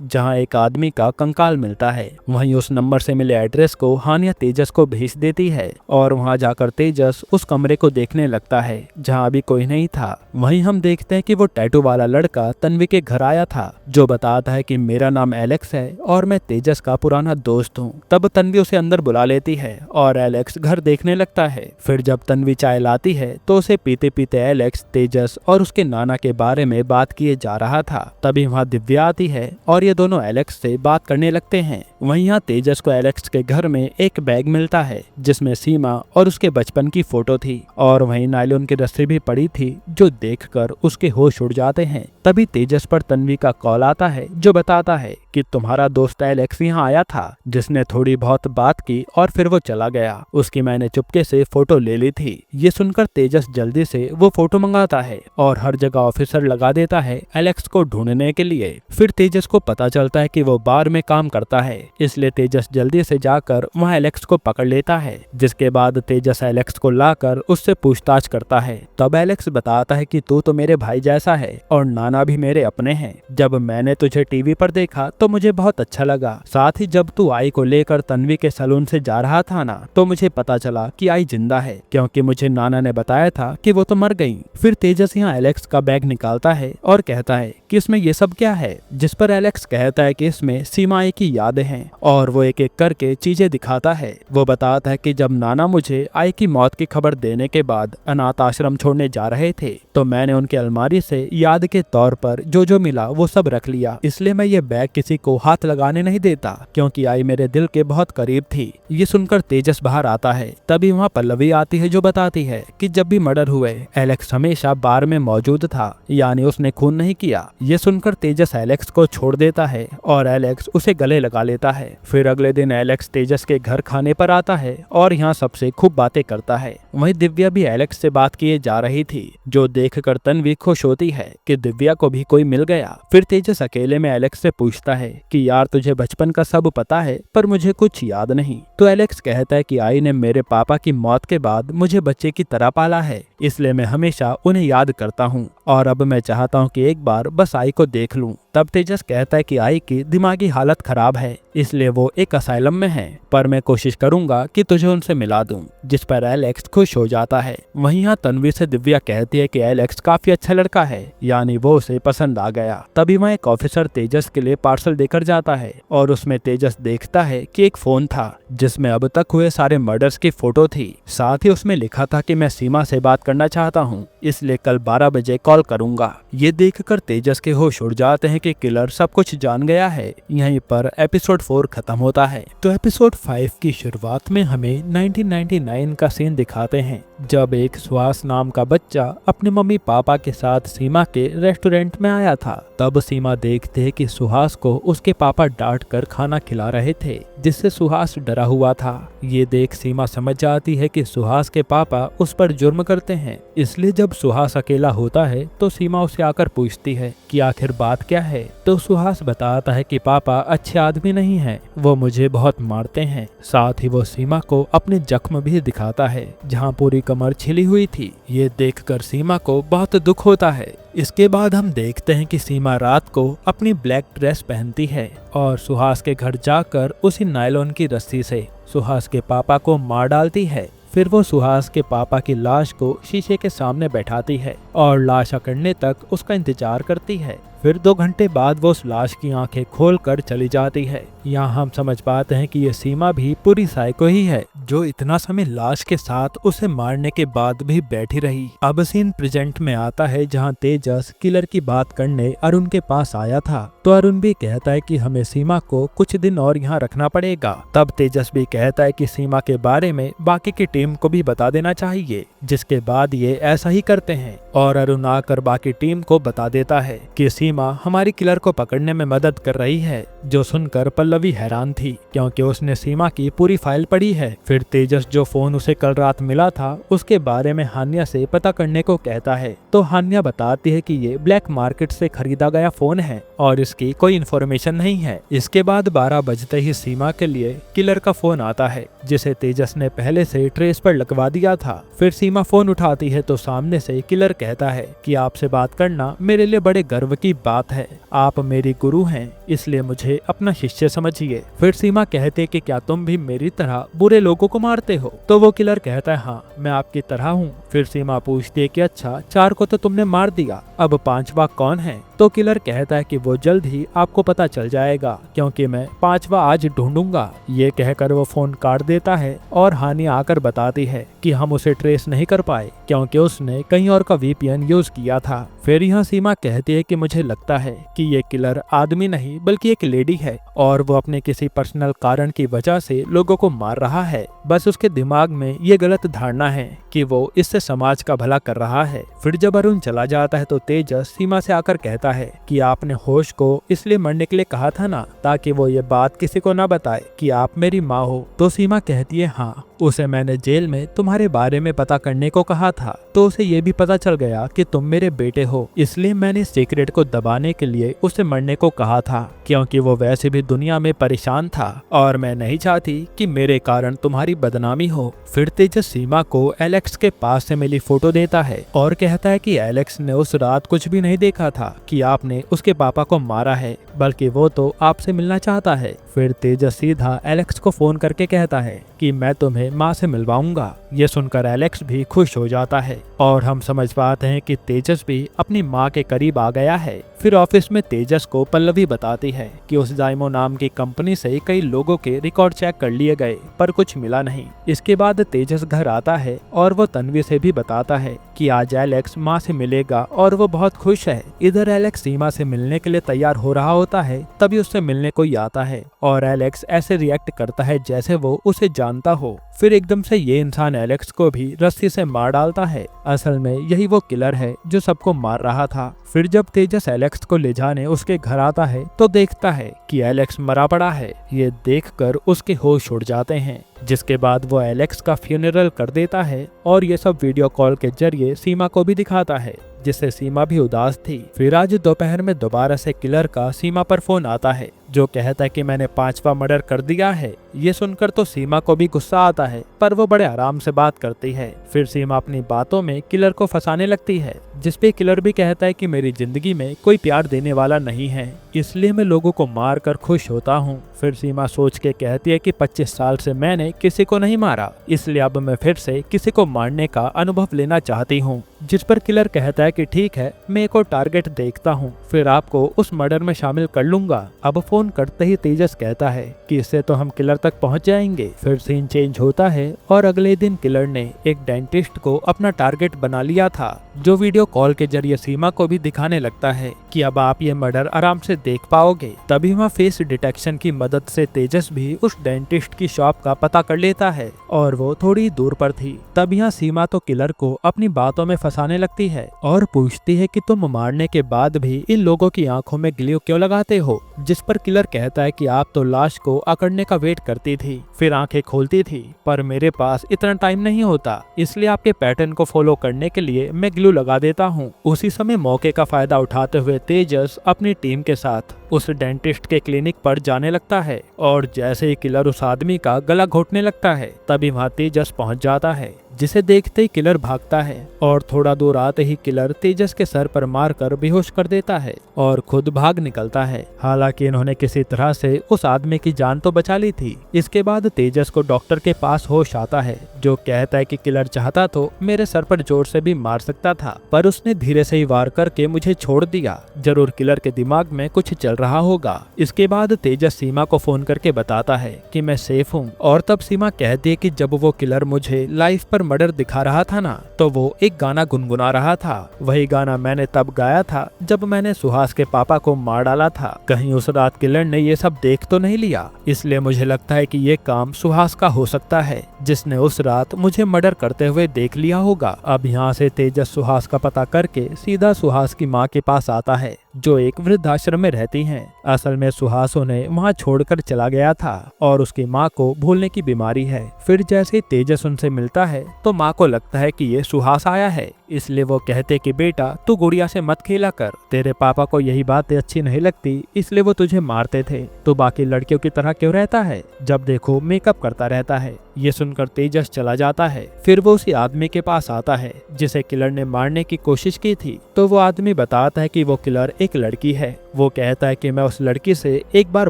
जहाँ एक आदमी का कंकाल मिलता है। वहीं उस नंबर से मिले एड्रेस को हानिया तेजस को भेज देती है और वहां जाकर तेजस उस कमरे को देखने लगता है जहां अभी कोई नहीं था। वहीं हम देखते हैं कि वो टैटू वाला लड़का तन्वी के घर आया था जो बताता है कि मेरा नाम एलेक्स है और मैं तेजस का पुराना दोस्त हूँ। तब तन्वी उसे अंदर बुला लेती है और एलेक्स घर देखने लगता है। फिर जब तन्वी चाय लाती है तो उसे पीते पीते एलेक्स तेजस और उसके नाना के बारे में बात किए जा रहा था। तभी वहाँ दिव्या आती है और ये दोनों एलेक्स से बात करने लगते हैं। वहीं यहाँ तेजस को एलेक्स के घर में एक बैग मिलता है जिसमें सीमा और उसके बचपन की फोटो थी और वहीं नायलॉन की रस्सी भी पड़ी थी जो देखकर उसके होश उड़ जाते हैं। तभी तेजस पर तन्वी का कॉल आता है जो बताता है कि तुम्हारा दोस्त एलेक्स यहाँ आया था जिसने थोड़ी बहुत बात की और फिर वो चला गया। उसकी मैंने चुपके से फोटो ले ली थी। ये सुनकर तेजस जल्दी से वो फोटो मंगाता है और हर जगह ऑफिसर लगा देता है एलेक्स को ढूंढने के लिए। फिर तेजस को पता चलता है कि वो बार में काम करता है, इसलिए तेजस जल्दी से जाकर वहाँ एलेक्स को पकड़ लेता है। जिसके बाद तेजस एलेक्स को लाकर उससे पूछताछ करता है। तब एलेक्स बताता है कि तू तो मेरे भाई जैसा है और नाना भी मेरे अपने हैं। जब मैंने तुझे टीवी पर देखा तो मुझे बहुत अच्छा लगा। साथ ही जब तू आई को लेकर तन्वी के सैलून से जा रहा था ना तो मुझे पता चला कि आई जिंदा है क्योंकि मुझे नाना ने बताया था कि वो तो मर गई। फिर तेजस यहाँ एलेक्स का बैग निकालता है और कहता है कि इसमें ये सब क्या है, जिस पर एलेक्स कहता है कि इसमें सीमा की यादें हैं और वो एक एक करके चीजें दिखाता है। वो बताता है कि जब नाना मुझे आई की मौत की खबर देने के बाद अनाथ आश्रम छोड़ने जा रहे थे तो मैंने उनकी अलमारी से याद के तौर पर जो मिला वो सब रख लिया। इसलिए मैं ये बैग किसी को हाथ लगाने नहीं देता क्योंकि आई मेरे दिल के बहुत करीब थी। ये सुनकर तेजस बाहर आता है। तभी वहाँ पल्लवी आती है जो बताती है कि जब भी मर्डर हुए एलेक्स हमेशा बार में मौजूद था, यानी उसने खून नहीं किया। ये सुनकर तेजस एलेक्स को छोड़ देता है और एलेक्स उसे गले लगा लेता है। फिर अगले दिन एलेक्स तेजस के घर खाने पर आता है और यहाँ सबसे खूब बातें करता है। वहीं दिव्या भी एलेक्स से बात किए जा रही थी जो देखकर तन्वी खुश होती है कि दिव्या को भी कोई मिल गया। फिर तेजस अकेले में एलेक्स से पूछता है कि यार तुझे बचपन का सब पता है पर मुझे कुछ याद नहीं। तो एलेक्स कहता है कि आई ने मेरे पापा की मौत के बाद मुझे बच्चे की तरह पाला है, इसलिए मैं हमेशा उन्हें याद करता हूँ और अब मैं चाहता हूँ कि एक बार बस आई को देख लूँ। तब तेजस कहता है कि आई की दिमागी हालत खराब है इसलिए वो एक असाइलम में है, पर मैं कोशिश करूंगा कि तुझे उनसे मिला दूं। जिस पर एलेक्स खुश हो जाता है। वहीं यहाँ तन्वी से दिव्या कहती है कि एलेक्स काफी अच्छा लड़का है, यानी वो उसे पसंद आ गया। तभी वहाँ एक ऑफिसर तेजस के लिए पार्सल देकर जाता है और उसमें तेजस देखता है कि एक फोन था जिसमें अब तक हुए सारे मर्डर्स की फोटो थी। साथ ही उसमें लिखा था कि मैं सीमा से बात करना चाहता हूँ, इसलिए कल 12 बजे कॉल करूंगा। ये देखकर तेजस के होश उड़ जाते हैं कि किलर सब कुछ जान गया है। यहीं पर एपिसोड 4 खत्म होता है। तो एपिसोड 5 की शुरुआत में हमें 1999 का सीन दिखाते हैं जब एक सुहास नाम का बच्चा अपने मम्मी पापा के साथ सीमा के रेस्टोरेंट में आया था। तब सीमा देखते है कि सुहास को उसके पापा डांट कर खाना खिला रहे थे, जिससे सुहास डरा हुआ था। ये देख सीमा समझ जाती है कि सुहास के पापा उस पर जुर्म करते हैं, इसलिए जब सुहास अकेला होता है तो सीमा उसे आकर पूछती है कि आखिर बात क्या है। तो सुहास बताता है कि पापा अच्छे आदमी नहीं हैं, वो मुझे बहुत मारते हैं। साथ ही वो सीमा को अपने जख्म भी दिखाता है जहाँ पूरी कमर छिली हुई थी। ये देखकर सीमा को बहुत दुख होता है। इसके बाद हम देखते हैं कि सीमा रात को अपनी ब्लैक ड्रेस पहनती है और सुहास के घर जाकर उसी नायलॉन की रस्सी से सुहास के पापा को मार डालती है। फिर वो सुहास के पापा की लाश को शीशे के सामने बैठाती है और लाश अकड़ने तक उसका इंतजार करती है। फिर 2 घंटे बाद वो उस लाश की आंखें खोलकर चली जाती है। यहाँ हम समझ पाते हैं कि ये सीमा भी पूरी साइको ही है, जो इतना समय लाश के साथ उसे मारने के बाद भी बैठी रही। अब सीन प्रेजेंट में आता है, जहाँ तेजस किलर की बात करने अरुण के पास आया था। तो अरुण भी कहता है कि हमें सीमा को कुछ दिन और यहाँ रखना पड़ेगा। तब तेजस भी कहता है कि सीमा के बारे में बाकी की टीम को भी बता देना चाहिए, जिसके बाद ये ऐसा ही करते हैं और अरुण आकर बाकी टीम को बता देता है कि सीमा हमारी किलर को पकड़ने में मदद कर रही है। जो सुनकर पल्लवी हैरान थी, क्योंकि उसने सीमा की पूरी फाइल पढ़ी है। फिर तेजस जो फोन उसे कल रात मिला था उसके बारे में हान्या से पता करने को कहता है। तो हान्या बताती है कि ये ब्लैक मार्केट से खरीदा गया फोन है और इसकी कोई इन्फॉर्मेशन नहीं है। इसके बाद 12 बजते ही सीमा के लिए किलर का फोन आता है, जिसे तेजस ने पहले से ट्रेस पर लगवा दिया था। फिर सीमा फोन उठाती है तो सामने से किलर कहता है कि आपसे बात करना मेरे लिए बड़े गर्व की बात है। आप मेरी गुरु हैं, इसलिए मुझे अपना शिष्य समझिए। फिर सीमा कहते है कि क्या तुम भी मेरी तरह बुरे लोगों को मारते हो? तो वो किलर कहता है हाँ, मैं आपकी तरह हूँ। फिर सीमा पूछती है कि अच्छा, 4 को तो तुमने मार दिया, अब 5वां कौन है? तो किलर कहता है कि वो जल्द ही आपको पता चल जाएगा, क्योंकि मैं 5वां आज ढूंढूंगा। ये कहकर वो फोन काट देता है और हानि आकर बताती है कि हम उसे ट्रेस नहीं कर पाए, क्योंकि उसने कहीं और का VPN यूज किया था। फिर यहाँ सीमा कहती है कि मुझे लगता है कि ये किलर आदमी नहीं बल्कि एक लेडी है और वो अपने किसी पर्सनल कारण की वजह से लोगों को मार रहा है। बस उसके दिमाग में ये गलत धारणा है कि वो इससे समाज का भला कर रहा है। फिर जब अरुण चला जाता है तो तेजस सीमा से आकर कहता है कि आपने होश को इसलिए मरने के लिए कहा था ना, ताकि वो ये बात किसी को ना बताए कि आप मेरी माँ हो। तो सीमा कहती है हाँ, उसे मैंने जेल में तुम्हारे बारे में पता करने को कहा था, तो उसे ये भी पता चल गया कि तुम मेरे बेटे हो, इसलिए मैंने सीक्रेट को दबाने के लिए उसे मरने को कहा था, क्योंकि वो वैसे भी दुनिया में परेशान था और मैं नहीं चाहती कि मेरे कारण तुम्हारी बदनामी हो। फिर तेजस सीमा को एलेक्स के पास से मिली फोटो देता है और कहता है कि एलेक्स ने उस रात कुछ भी नहीं देखा था कि आपने उसके पापा को मारा है, बल्कि वो तो आपसे मिलना चाहता है। फिर तेजस सीधा एलेक्स को फोन करके कहता है कि मैं तुम्हें माँ से मिलवाऊंगा। ये सुनकर एलेक्स भी खुश हो जाता है और हम समझ पाते हैं कि तेजस भी अपनी माँ के करीब आ गया है। फिर ऑफिस में तेजस को पल्लवी बताती है कि उस जाइमो नाम की कंपनी से कई लोगों के रिकॉर्ड चेक कर लिए गए पर कुछ मिला नहीं। इसके बाद तेजस घर आता है और वो तन्वी से भी बताता है कि आज एलेक्स माँ से मिलेगा और वो बहुत खुश है। इधर एलेक्स सीमा से मिलने के लिए तैयार हो रहा होता है, तभी उससे मिलने कोई आता है और एलेक्स ऐसे रिएक्ट करता है जैसे वो उसे जानता हो। फिर एकदम से ये इंसान एलेक्स को भी रस्सी से मार डालता है। असल में यही वो किलर है जो सबको मार रहा था। फिर जब तेजस एलेक्स को ले जाने उसके घर आता है तो देखता है कि एलेक्स मरा पड़ा है। ये देखकर उसके होश उड़ जाते हैं, जिसके बाद वो एलेक्स का फ्यूनरल कर देता है और ये सब वीडियो कॉल के जरिए सीमा को भी दिखाता है, जिससे सीमा भी उदास थी। फिर आज दोपहर में दोबारा से किलर का सीमा पर फोन आता है, जो कहता है कि मैंने 5वां मर्डर कर दिया है। ये सुनकर तो सीमा को भी गुस्सा आता है, पर वो बड़े आराम से बात करती है। फिर सीमा अपनी बातों में किलर को फंसाने लगती है, जिसपे किलर भी कहता है कि मेरी जिंदगी में कोई प्यार देने वाला नहीं है, इसलिए मैं लोगों को मार कर खुश होता हूँ। फिर सीमा सोच के कहती है कि 25 साल से मैंने किसी को नहीं मारा, इसलिए अब मैं फिर से किसी को मारने का अनुभव लेना चाहती हूँ। जिस पर किलर कहता है कि ठीक है, मैं एक और टारगेट देखता हूँ, फिर आपको उस मर्डर में शामिल कर लूंगा। अब फोन करते ही तेजस कहता है कि इससे तो हम किलर तक पहुँच जाएंगे। फिर सीन चेंज होता है और अगले दिन किलर ने एक डेंटिस्ट को अपना टारगेट बना लिया था, जो वीडियो कॉल के जरिए सीमा को भी दिखाने लगता है कि अब आप ये मर्डर आराम से देख पाओगे। तभी वहाँ फेस डिटेक्शन की मदद से तेजस भी उस डेंटिस्ट की शॉप का पता कर लेता है और वो थोड़ी दूर पर थी। तब यहाँ सीमा तो किलर को अपनी बातों में फंसाने लगती है और पूछती है कि तुम मारने के बाद भी इन लोगों की आंखों में ग्लू क्यों लगाते हो। जिस पर किलर कहता है कि आप तो लाश को अकड़ने का वेट करती थी, फिर आंखें खोलती थी, पर मेरे पास इतना टाइम नहीं होता, इसलिए आपके पैटर्न को फॉलो करने के लिए मैं ग्लू लगा देता हूँ। उसी समय मौके का फायदा उठाते हुए तेजस अपनी टीम के साथ उस डेंटिस्ट के क्लिनिक पर जाने लगता है और जैसे ही किलर उस आदमी का गला घोटने लगता है तभी वहाँ तेजस पहुँच जाता है, जिसे देखते ही किलर भागता है और थोड़ा दूर आते ही किलर तेजस के सर पर मारकर बेहोश कर देता है और खुद भाग निकलता है। हालांकि इन्होंने किसी तरह से उस आदमी की जान तो बचा ली थी। इसके बाद तेजस को डॉक्टर के पास होश आता है, जो कहता है कि किलर चाहता तो मेरे सर पर जोर से भी मार सकता था, पर उसने धीरे से ही वार करके मुझे छोड़ दिया। जरूर किलर के दिमाग में कुछ चल रहा होगा। इसके बाद तेजस सीमा को फोन करके बताता है कि मैं सेफ हूँ, और तब सीमा कहती है कि जब वो किलर मुझे लाइव पर मर्डर दिखा रहा था ना, तो वो एक गाना गुनगुना रहा था। वही गाना मैंने तब गाया था जब मैंने सुहास के पापा को मार डाला था। कहीं उस रात किलर ने ये सब देख तो नहीं लिया, इसलिए मुझे लगता है कि ये काम सुहास का हो सकता है, जिसने उस रात मुझे मर्डर करते हुए देख लिया होगा। अब यहाँ से तेजस सुहास का पता करके सीधा सुहास की माँ के पास आता है, जो एक वृद्धाश्रम में रहती हैं। असल में सुहास उन्हें वहाँ छोड़कर चला गया था और उसकी माँ को भूलने की बीमारी है। फिर जैसे तेजस उनसे मिलता है तो माँ को लगता है कि ये सुहास आया है, इसलिए वो कहते कि बेटा तू गुड़िया से मत खेला कर, तेरे पापा को यही बातें अच्छी नहीं लगती इसलिए वो तुझे मारते थे। तो बाकी लड़कियों की तरह क्यों रहता है, जब देखो मेकअप करता रहता है। ये सुनकर तेजस चला जाता है। फिर वो उसी आदमी के पास आता है जिसे किलर ने मारने की कोशिश की थी। तो वो आदमी बताता है कि वो किलर एक लड़की है। वो कहता है कि मैं उस लड़की से एक बार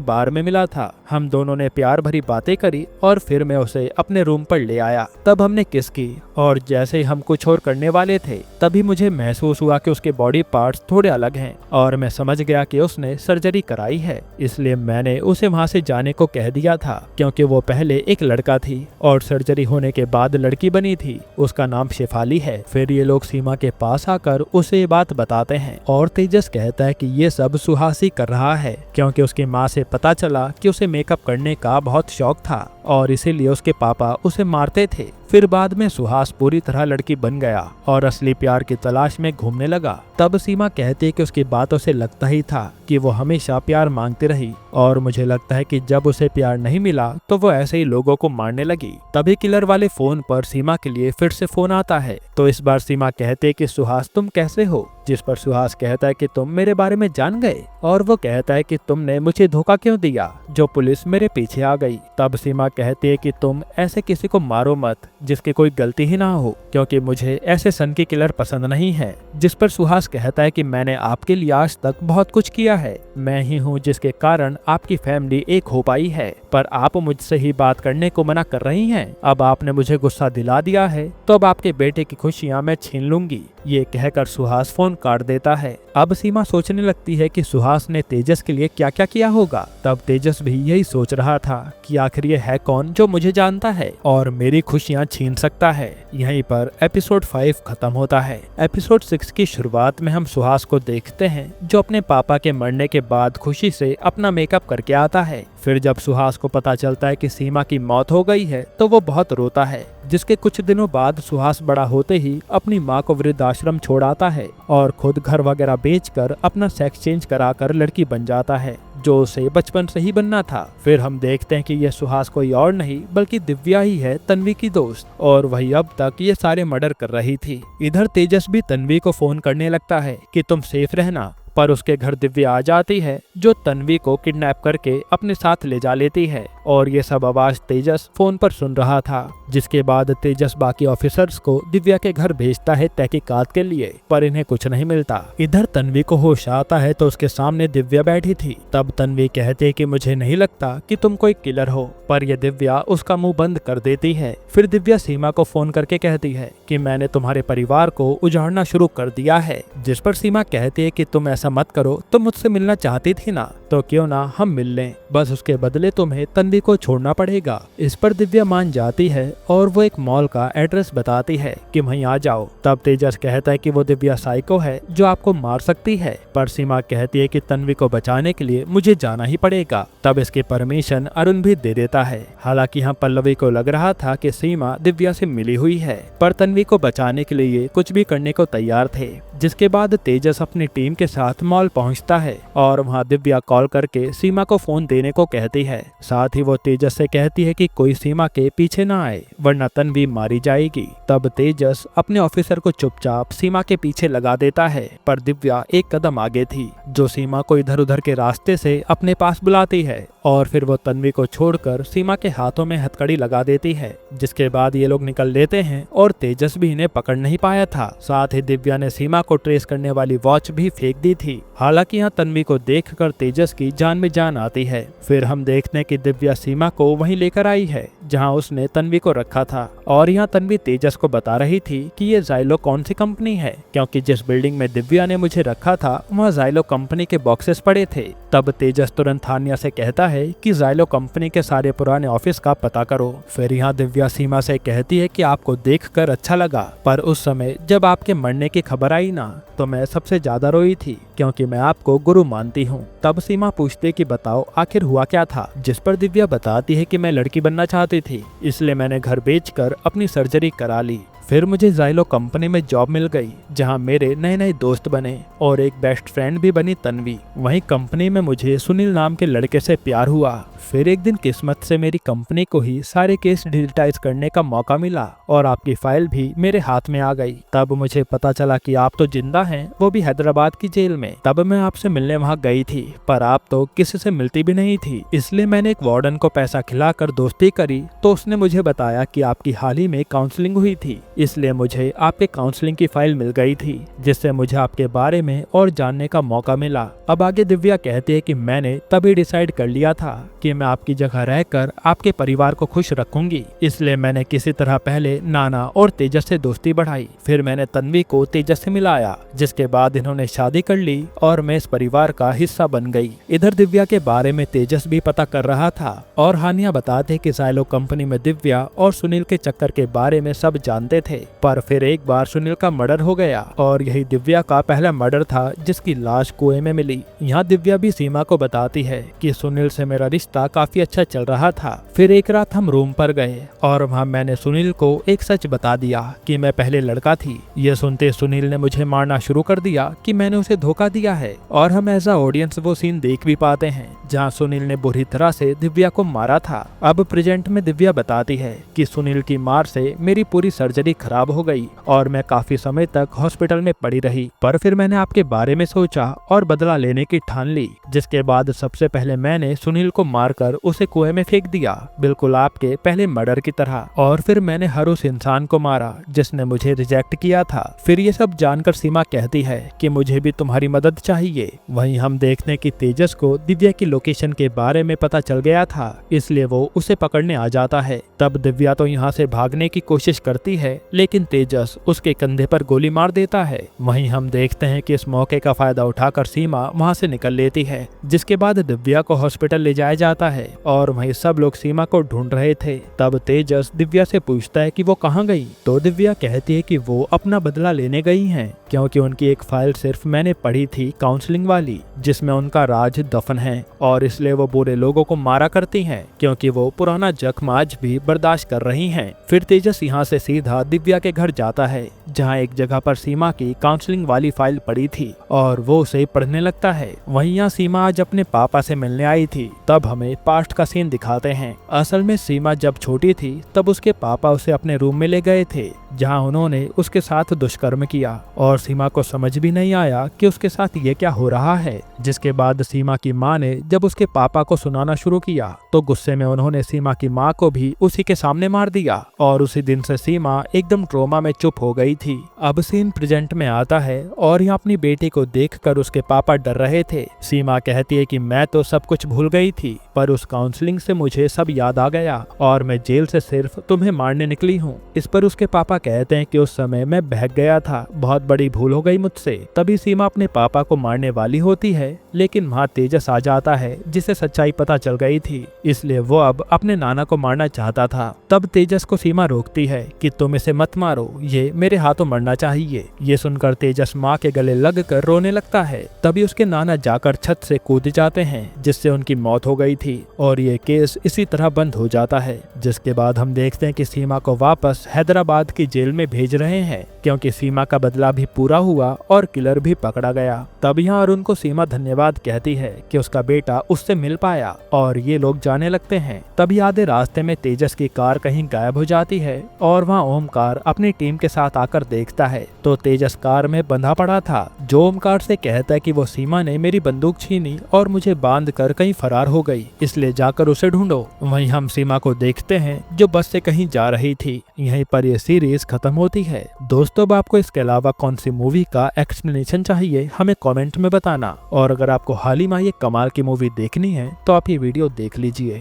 बार में मिला था, हम दोनों ने प्यार भरी बातें करी और फिर मैं उसे अपने रूम पर ले आया। तब हमने किस की और जैसे ही हम कुछ और करने वाले थे तभी मुझे महसूस हुआ कि उसके बॉडी पार्ट्स थोड़े अलग हैं और मैं समझ गया कि उसने सर्जरी कराई है। इसलिए मैंने उसे वहाँ से जाने को कह दिया था, क्योंकि वो पहले एक लड़का थी और सर्जरी होने के बाद लड़की बनी थी। उसका नाम शेफाली है। फिर ये लोग सीमा के पास आकर उसे ये बात बताते हैं और तेजस कहता है कि ये सब सुहास ही कर रहा है, क्योंकि उसकी माँ से पता चला कि उसे मेकअप करने का बहुत शौक था और इसीलिए उसके पापा उसे मारते थे। फिर बाद में सुहास पूरी तरह लड़की बन गया और असली प्यार की तलाश में घूमने लगा। तब सीमा कहती है कि उसकी बातों से लगता ही था कि वो हमेशा प्यार मांगती रही और मुझे लगता है कि जब उसे प्यार नहीं मिला तो वो ऐसे ही लोगों को मारने लगी। तभी किलर वाले फोन पर सीमा के लिए फिर से फोन आता है। तो इस बार सीमा कहते है कि सुहास तुम कैसे हो, जिस पर सुहास कहता है कि तुम मेरे बारे में जान गए, और वो कहता है कि तुमने मुझे धोखा क्यों दिया जो पुलिस मेरे पीछे आ गई। तब सीमा कहती है कि तुम ऐसे किसी को मारो मत जिसकी कोई गलती ही ना हो, क्योंकि मुझे ऐसे सनकी किलर पसंद नहीं है। जिस पर सुहास कहता है कि मैंने आपके लिए आज तक बहुत कुछ किया है, मैं ही हूँ जिसके कारण आपकी फैमिली एक हो पाई है, पर आप मुझसे ही बात करने को मना कर रही हैं। अब आपने मुझे गुस्सा दिला दिया है तो अब आपके बेटे की खुशियाँ मैं छीन लूंगी। ये कहकर सुहास फोन काट देता है। अब सीमा सोचने लगती है कि सुहास ने तेजस के लिए क्या क्या किया होगा। तब तेजस भी यही सोच रहा था कि आखिर ये है कौन जो मुझे जानता है और मेरी खुशियाँ छीन सकता है। यहीं पर एपिसोड 5 खत्म होता है। एपिसोड 6 की शुरुआत में हम सुहास को देखते हैं जो अपने पापा के मरने के बाद खुशी से अपना मेकअप करके आता है। फिर जब सुहास को पता चलता है कि सीमा की मौत हो गई है तो वो बहुत रोता है, जिसके कुछ दिनों बाद सुहास बड़ा होते ही अपनी माँ को वृद्धाश्रम छोड़ आता है और खुद घर वगैरह बेचकर अपना सेक्स चेंज कराकर लड़की बन जाता है जो उसे बचपन से ही बनना था। फिर हम देखते हैं कि यह सुहास कोई और नहीं बल्कि दिव्या ही है, तन्वी की दोस्त, और वही अब तक ये सारे मर्डर कर रही थी। इधर तेजस भी तन्वी को फोन करने लगता है कि तुम सेफ रहना, पर उसके घर दिव्या आ जाती है जो तन्वी को किडनैप करके अपने साथ ले जा लेती है और ये सब आवाज तेजस फोन पर सुन रहा था। जिसके बाद तेजस बाकी ऑफिसर्स को दिव्या के घर भेजता है तहकीकात के लिए, पर इन्हें कुछ नहीं मिलता। इधर तन्वी को होश आता है तो उसके सामने दिव्या बैठी थी। तब तन्वी कहती है कि मुझे नहीं लगता कि तुम कोई किलर हो, पर यह दिव्या उसका मुंह बंद कर देती है। फिर दिव्या सीमा को फोन करके कहती है कि मैंने तुम्हारे परिवार को उजाड़ना शुरू कर दिया है, जिस पर सीमा कहती है कि तुम ऐसा मत करो, तुम मुझसे मिलना चाहती थी ना, तो क्यों ना हम मिल लें, बस उसके बदले तुम्हें तन्वी को छोड़ना पड़ेगा। इस पर दिव्या मान जाती है और वो एक मॉल का एड्रेस बताती है कि वहीं आ जाओ। तब तेजस कहता है कि वो दिव्या साइको है जो आपको मार सकती है, पर सीमा कहती है कि तन्वी को बचाने के लिए मुझे जाना ही पड़ेगा। तब इसकी परमिशन अरुण भी दे देता है। हालांकि यहाँ पल्लवी को लग रहा था कि सीमा दिव्या से मिली हुई है, पर तन्वी को बचाने के लिए कुछ भी करने को तैयार थे। जिसके बाद तेजस अपनी टीम के साथ मॉल पहुँचता है और वहाँ दिव्या कॉल करके सीमा को फोन देने को कहती है। साथ ही वो तेजस से कहती है कि कोई सीमा के पीछे ना आए वरना तन्वी मारी जाएगी। तब तेजस अपने ऑफिसर को चुपचाप सीमा के पीछे लगा देता है, पर दिव्या एक कदम आगे थी, जो सीमा को इधर उधर के रास्ते से अपने पास बुलाती है और फिर वो तन्वी को छोड़कर सीमा के हाथों में हथकड़ी लगा देती है। जिसके बाद ये लोग निकल लेते हैं और तेजस भी इन्हें पकड़ नहीं पाया था। साथ ही दिव्या ने सीमा को ट्रेस करने वाली वॉच भी फेंक दी थी। हालांकि यहाँ तन्वी को देखकर तेजस की जान में जान आती है। फिर हम देखते हैं कि दिव्या सीमा को वहीं लेकर आई है जहाँ उसने तन्वी को रखा था, और यहाँ तन्वी तेजस को बता रही थी कि ये जाइलो कौन सी कंपनी है, क्योंकि जिस बिल्डिंग में दिव्या ने मुझे रखा था वहाँ जाइलो कंपनी के बॉक्सेस पड़े थे। तब तेजस तुरंत थानिया से कहता है कि जाइलो कंपनी के सारे पुराने ऑफिस का पता करो। फिर यहाँ दिव्या सीमा से कहती है कि आपको देखकर अच्छा लगा, पर उस समय जब आपके मरने की खबर आई ना, तो मैं सबसे ज्यादा रोई थी, क्योंकि मैं आपको गुरु मानती हूँ। तब सीमा पूछती कि बताओ आखिर हुआ क्या था, जिस पर दिव्या बताती है कि मैं लड़की बनना चाहती थी, इसलिए मैंने घर बेचकर अपनी सर्जरी करा ली। फिर मुझे जाइलो कंपनी में जॉब मिल गई, जहां मेरे नए नए दोस्त बने और एक बेस्ट फ्रेंड भी बनी तन्वी। वहीं कंपनी में मुझे सुनील नाम के लड़के से प्यार हुआ। फिर एक दिन किस्मत से मेरी कंपनी को ही सारे केस डिजिटाइज करने का मौका मिला और आपकी फाइल भी मेरे हाथ में आ गई। तब मुझे पता चला कि आप तो जिंदा हैं, वो भी हैदराबाद की जेल में। तब मैं आपसे मिलने वहाँ गई थी, पर आप तो किसी से मिलती भी नहीं थी, इसलिए मैंने एक वार्डन को पैसा खिलाकर दोस्ती करी, तो उसने मुझे बताया कि आपकी हाल ही में काउंसलिंग हुई थी, इसलिए मुझे आपके काउंसलिंग की फाइल मिल गई थी, जिससे मुझे आपके बारे में और जानने का मौका मिला। अब आगे दिव्या कहती है कि मैंने तभी डिसाइड कर लिया था कि मैं आपकी जगह रहकर आपके परिवार को खुश रखूंगी, इसलिए मैंने किसी तरह पहले नाना और तेजस से दोस्ती बढ़ाई। फिर मैंने तन्वी को तेजस से मिलाया, जिसके बाद इन्होंने शादी कर ली और मैं इस परिवार का हिस्सा बन गई। इधर दिव्या के बारे में तेजस भी पता कर रहा था और हानिया बताते कि जाइलो कंपनी में दिव्या और सुनील के चक्कर के बारे में सब जानते थे। पर फिर एक बार सुनील का मर्डर हो गया और यही दिव्या का पहला मर्डर था, जिसकी लाश कुएं में मिली। यहाँ दिव्या भी सीमा को बताती है कि सुनील से मेरा रिश्ता काफी अच्छा चल रहा था। फिर एक रात हम रूम पर गए और वहाँ मैंने सुनील को एक सच बता दिया कि मैं पहले लड़का थी। ये सुनते सुनील ने मुझे मारना शुरू कर दिया कि मैंने उसे धोखा दिया है, और हम एज अ ऑडियंस वो सीन देख भी पाते हैं जहाँ सुनील ने बुरी तरह से दिव्या को मारा था। अब प्रेजेंट में दिव्या बताती है कि सुनील की मार से मेरी पूरी सर्जरी खराब हो गई और मैं काफी समय तक हॉस्पिटल में पड़ी रही, पर फिर मैंने आपके बारे में सोचा और बदला लेने की ठान ली, जिसके बाद सबसे पहले मैंने सुनील को मारकर उसे कुएं में फेंक दिया, बिल्कुल आपके पहले मर्डर की तरह। और फिर मैंने हर उस इंसान को मारा जिसने मुझे रिजेक्ट किया था। फिर ये सब जानकर सीमा कहती है कि मुझे भी तुम्हारी मदद चाहिए। वहीं हम देखते हैं कि तेजस को दिव्या की लोकेशन के बारे में पता चल गया था, इसलिए वो उसे पकड़ने आ जाता है। तब दिव्या तो यहाँ से भागने की कोशिश करती है, लेकिन तेजस उसके कंधे पर गोली मार देता है। वहीं हम देखते हैं कि इस मौके का फायदा उठाकर सीमा वहाँ से निकल लेती है, जिसके बाद दिव्या को हॉस्पिटल ले जाया जाता है और वहीं सब लोग सीमा को ढूंढ रहे थे। तब तेजस दिव्या से पूछता है कि वो कहाँ गई, तो दिव्या कहती है कि वो अपना बदला लेने गई हैं, क्योंकि उनकी एक फाइल सिर्फ मैंने पढ़ी थी काउंसलिंग वाली, जिसमें उनका राज दफन है और इसलिए वो बुरे लोगों को मारा करती हैं, क्योंकि वो पुराना जख्म आज भी बर्दाश्त कर रही हैं। फिर तेजस यहाँ से सीधा दिव्या के घर जाता है, जहाँ एक जगह पर सीमा की काउंसलिंग वाली फाइल पड़ी थी और वो उसे पढ़ने लगता है। वहीं यहाँ सीमा आज अपने पापा से मिलने आई थी। तब हमें पास्ट का सीन दिखाते हैं। असल में सीमा जब छोटी थी तब उसके पापा उसे अपने रूम में ले गए थे, जहाँ उन्होंने उसके साथ दुष्कर्म किया और सीमा को समझ भी नहीं आया कि उसके साथ ये क्या हो रहा है। जिसके बाद सीमा की माँ ने जब उसके पापा को सुनाना शुरू किया तो गुस्से में उन्होंने सीमा की माँ को भी उसी के सामने मार दिया और उसी दिन से सीमा एकदम ट्रोमा में चुप हो गई थी। अब सीन प्रेजेंट में आता है और यहाँ अपनी बेटी को देखकर उसके पापा डर रहे थे। सीमा कहती है कि मैं तो सब कुछ भूल गई थी, पर उस काउंसलिंग से मुझे सब याद आ गया और मैं जेल से सिर्फ तुम्हें मारने निकली हूँ। इस पर उसके पापा कहते हैं कि उस समय मैं बहक गया था, बहुत बड़ी भूल हो गई मुझसे। तभी सीमा अपने पापा को मारने वाली होती है, लेकिन वहाँ तेजस आ जाता है, जिसे सच्चाई पता चल गई थी, इसलिए वो अब अपने नाना को मारना चाहता था। तब तेजस को सीमा रोकती है कि तुम इस ऐसे मत मारो, ये मेरे हाथों मरना चाहिए। ये सुनकर तेजस माँ के गले लगकर रोने लगता है। तभी उसके नाना जाकर छत से कूद जाते हैं, जिससे उनकी मौत हो गई थी और ये केस इसी तरह बंद हो जाता है। जिसके बाद हम देखते हैं कि सीमा को वापस हैदराबाद की जेल में भेज रहे हैं, क्योंकि सीमा का बदला भी पूरा हुआ और किलर भी पकड़ा गया। तब यहाँ अरुण को सीमा धन्यवाद कहती है कि उसका बेटा उससे मिल पाया और ये लोग जाने लगते हैं। तभी आधे रास्ते में तेजस की कार कहीं गायब हो जाती है और वहाँ ओमकार अपनी टीम के साथ आकर देखता है तो तेजस कार में बंधा पड़ा था, जो ओमकार से कहता है कि वो सीमा ने मेरी बंदूक छीनी और मुझे बांध कर कहीं फरार हो गई, इसलिए जाकर उसे ढूंढो। वहीं हम सीमा को देखते हैं जो बस से कहीं जा रही थी। यहीं पर ये सीरीज खत्म होती है। दोस्तों, अब आपको इसके अलावा कौन सी मूवी का एक्सप्लेनेशन चाहिए हमें कमेंट में बताना, और अगर आपको हाल ही में ये कमाल की मूवी देखनी है तो आप ये वीडियो देख लीजिए।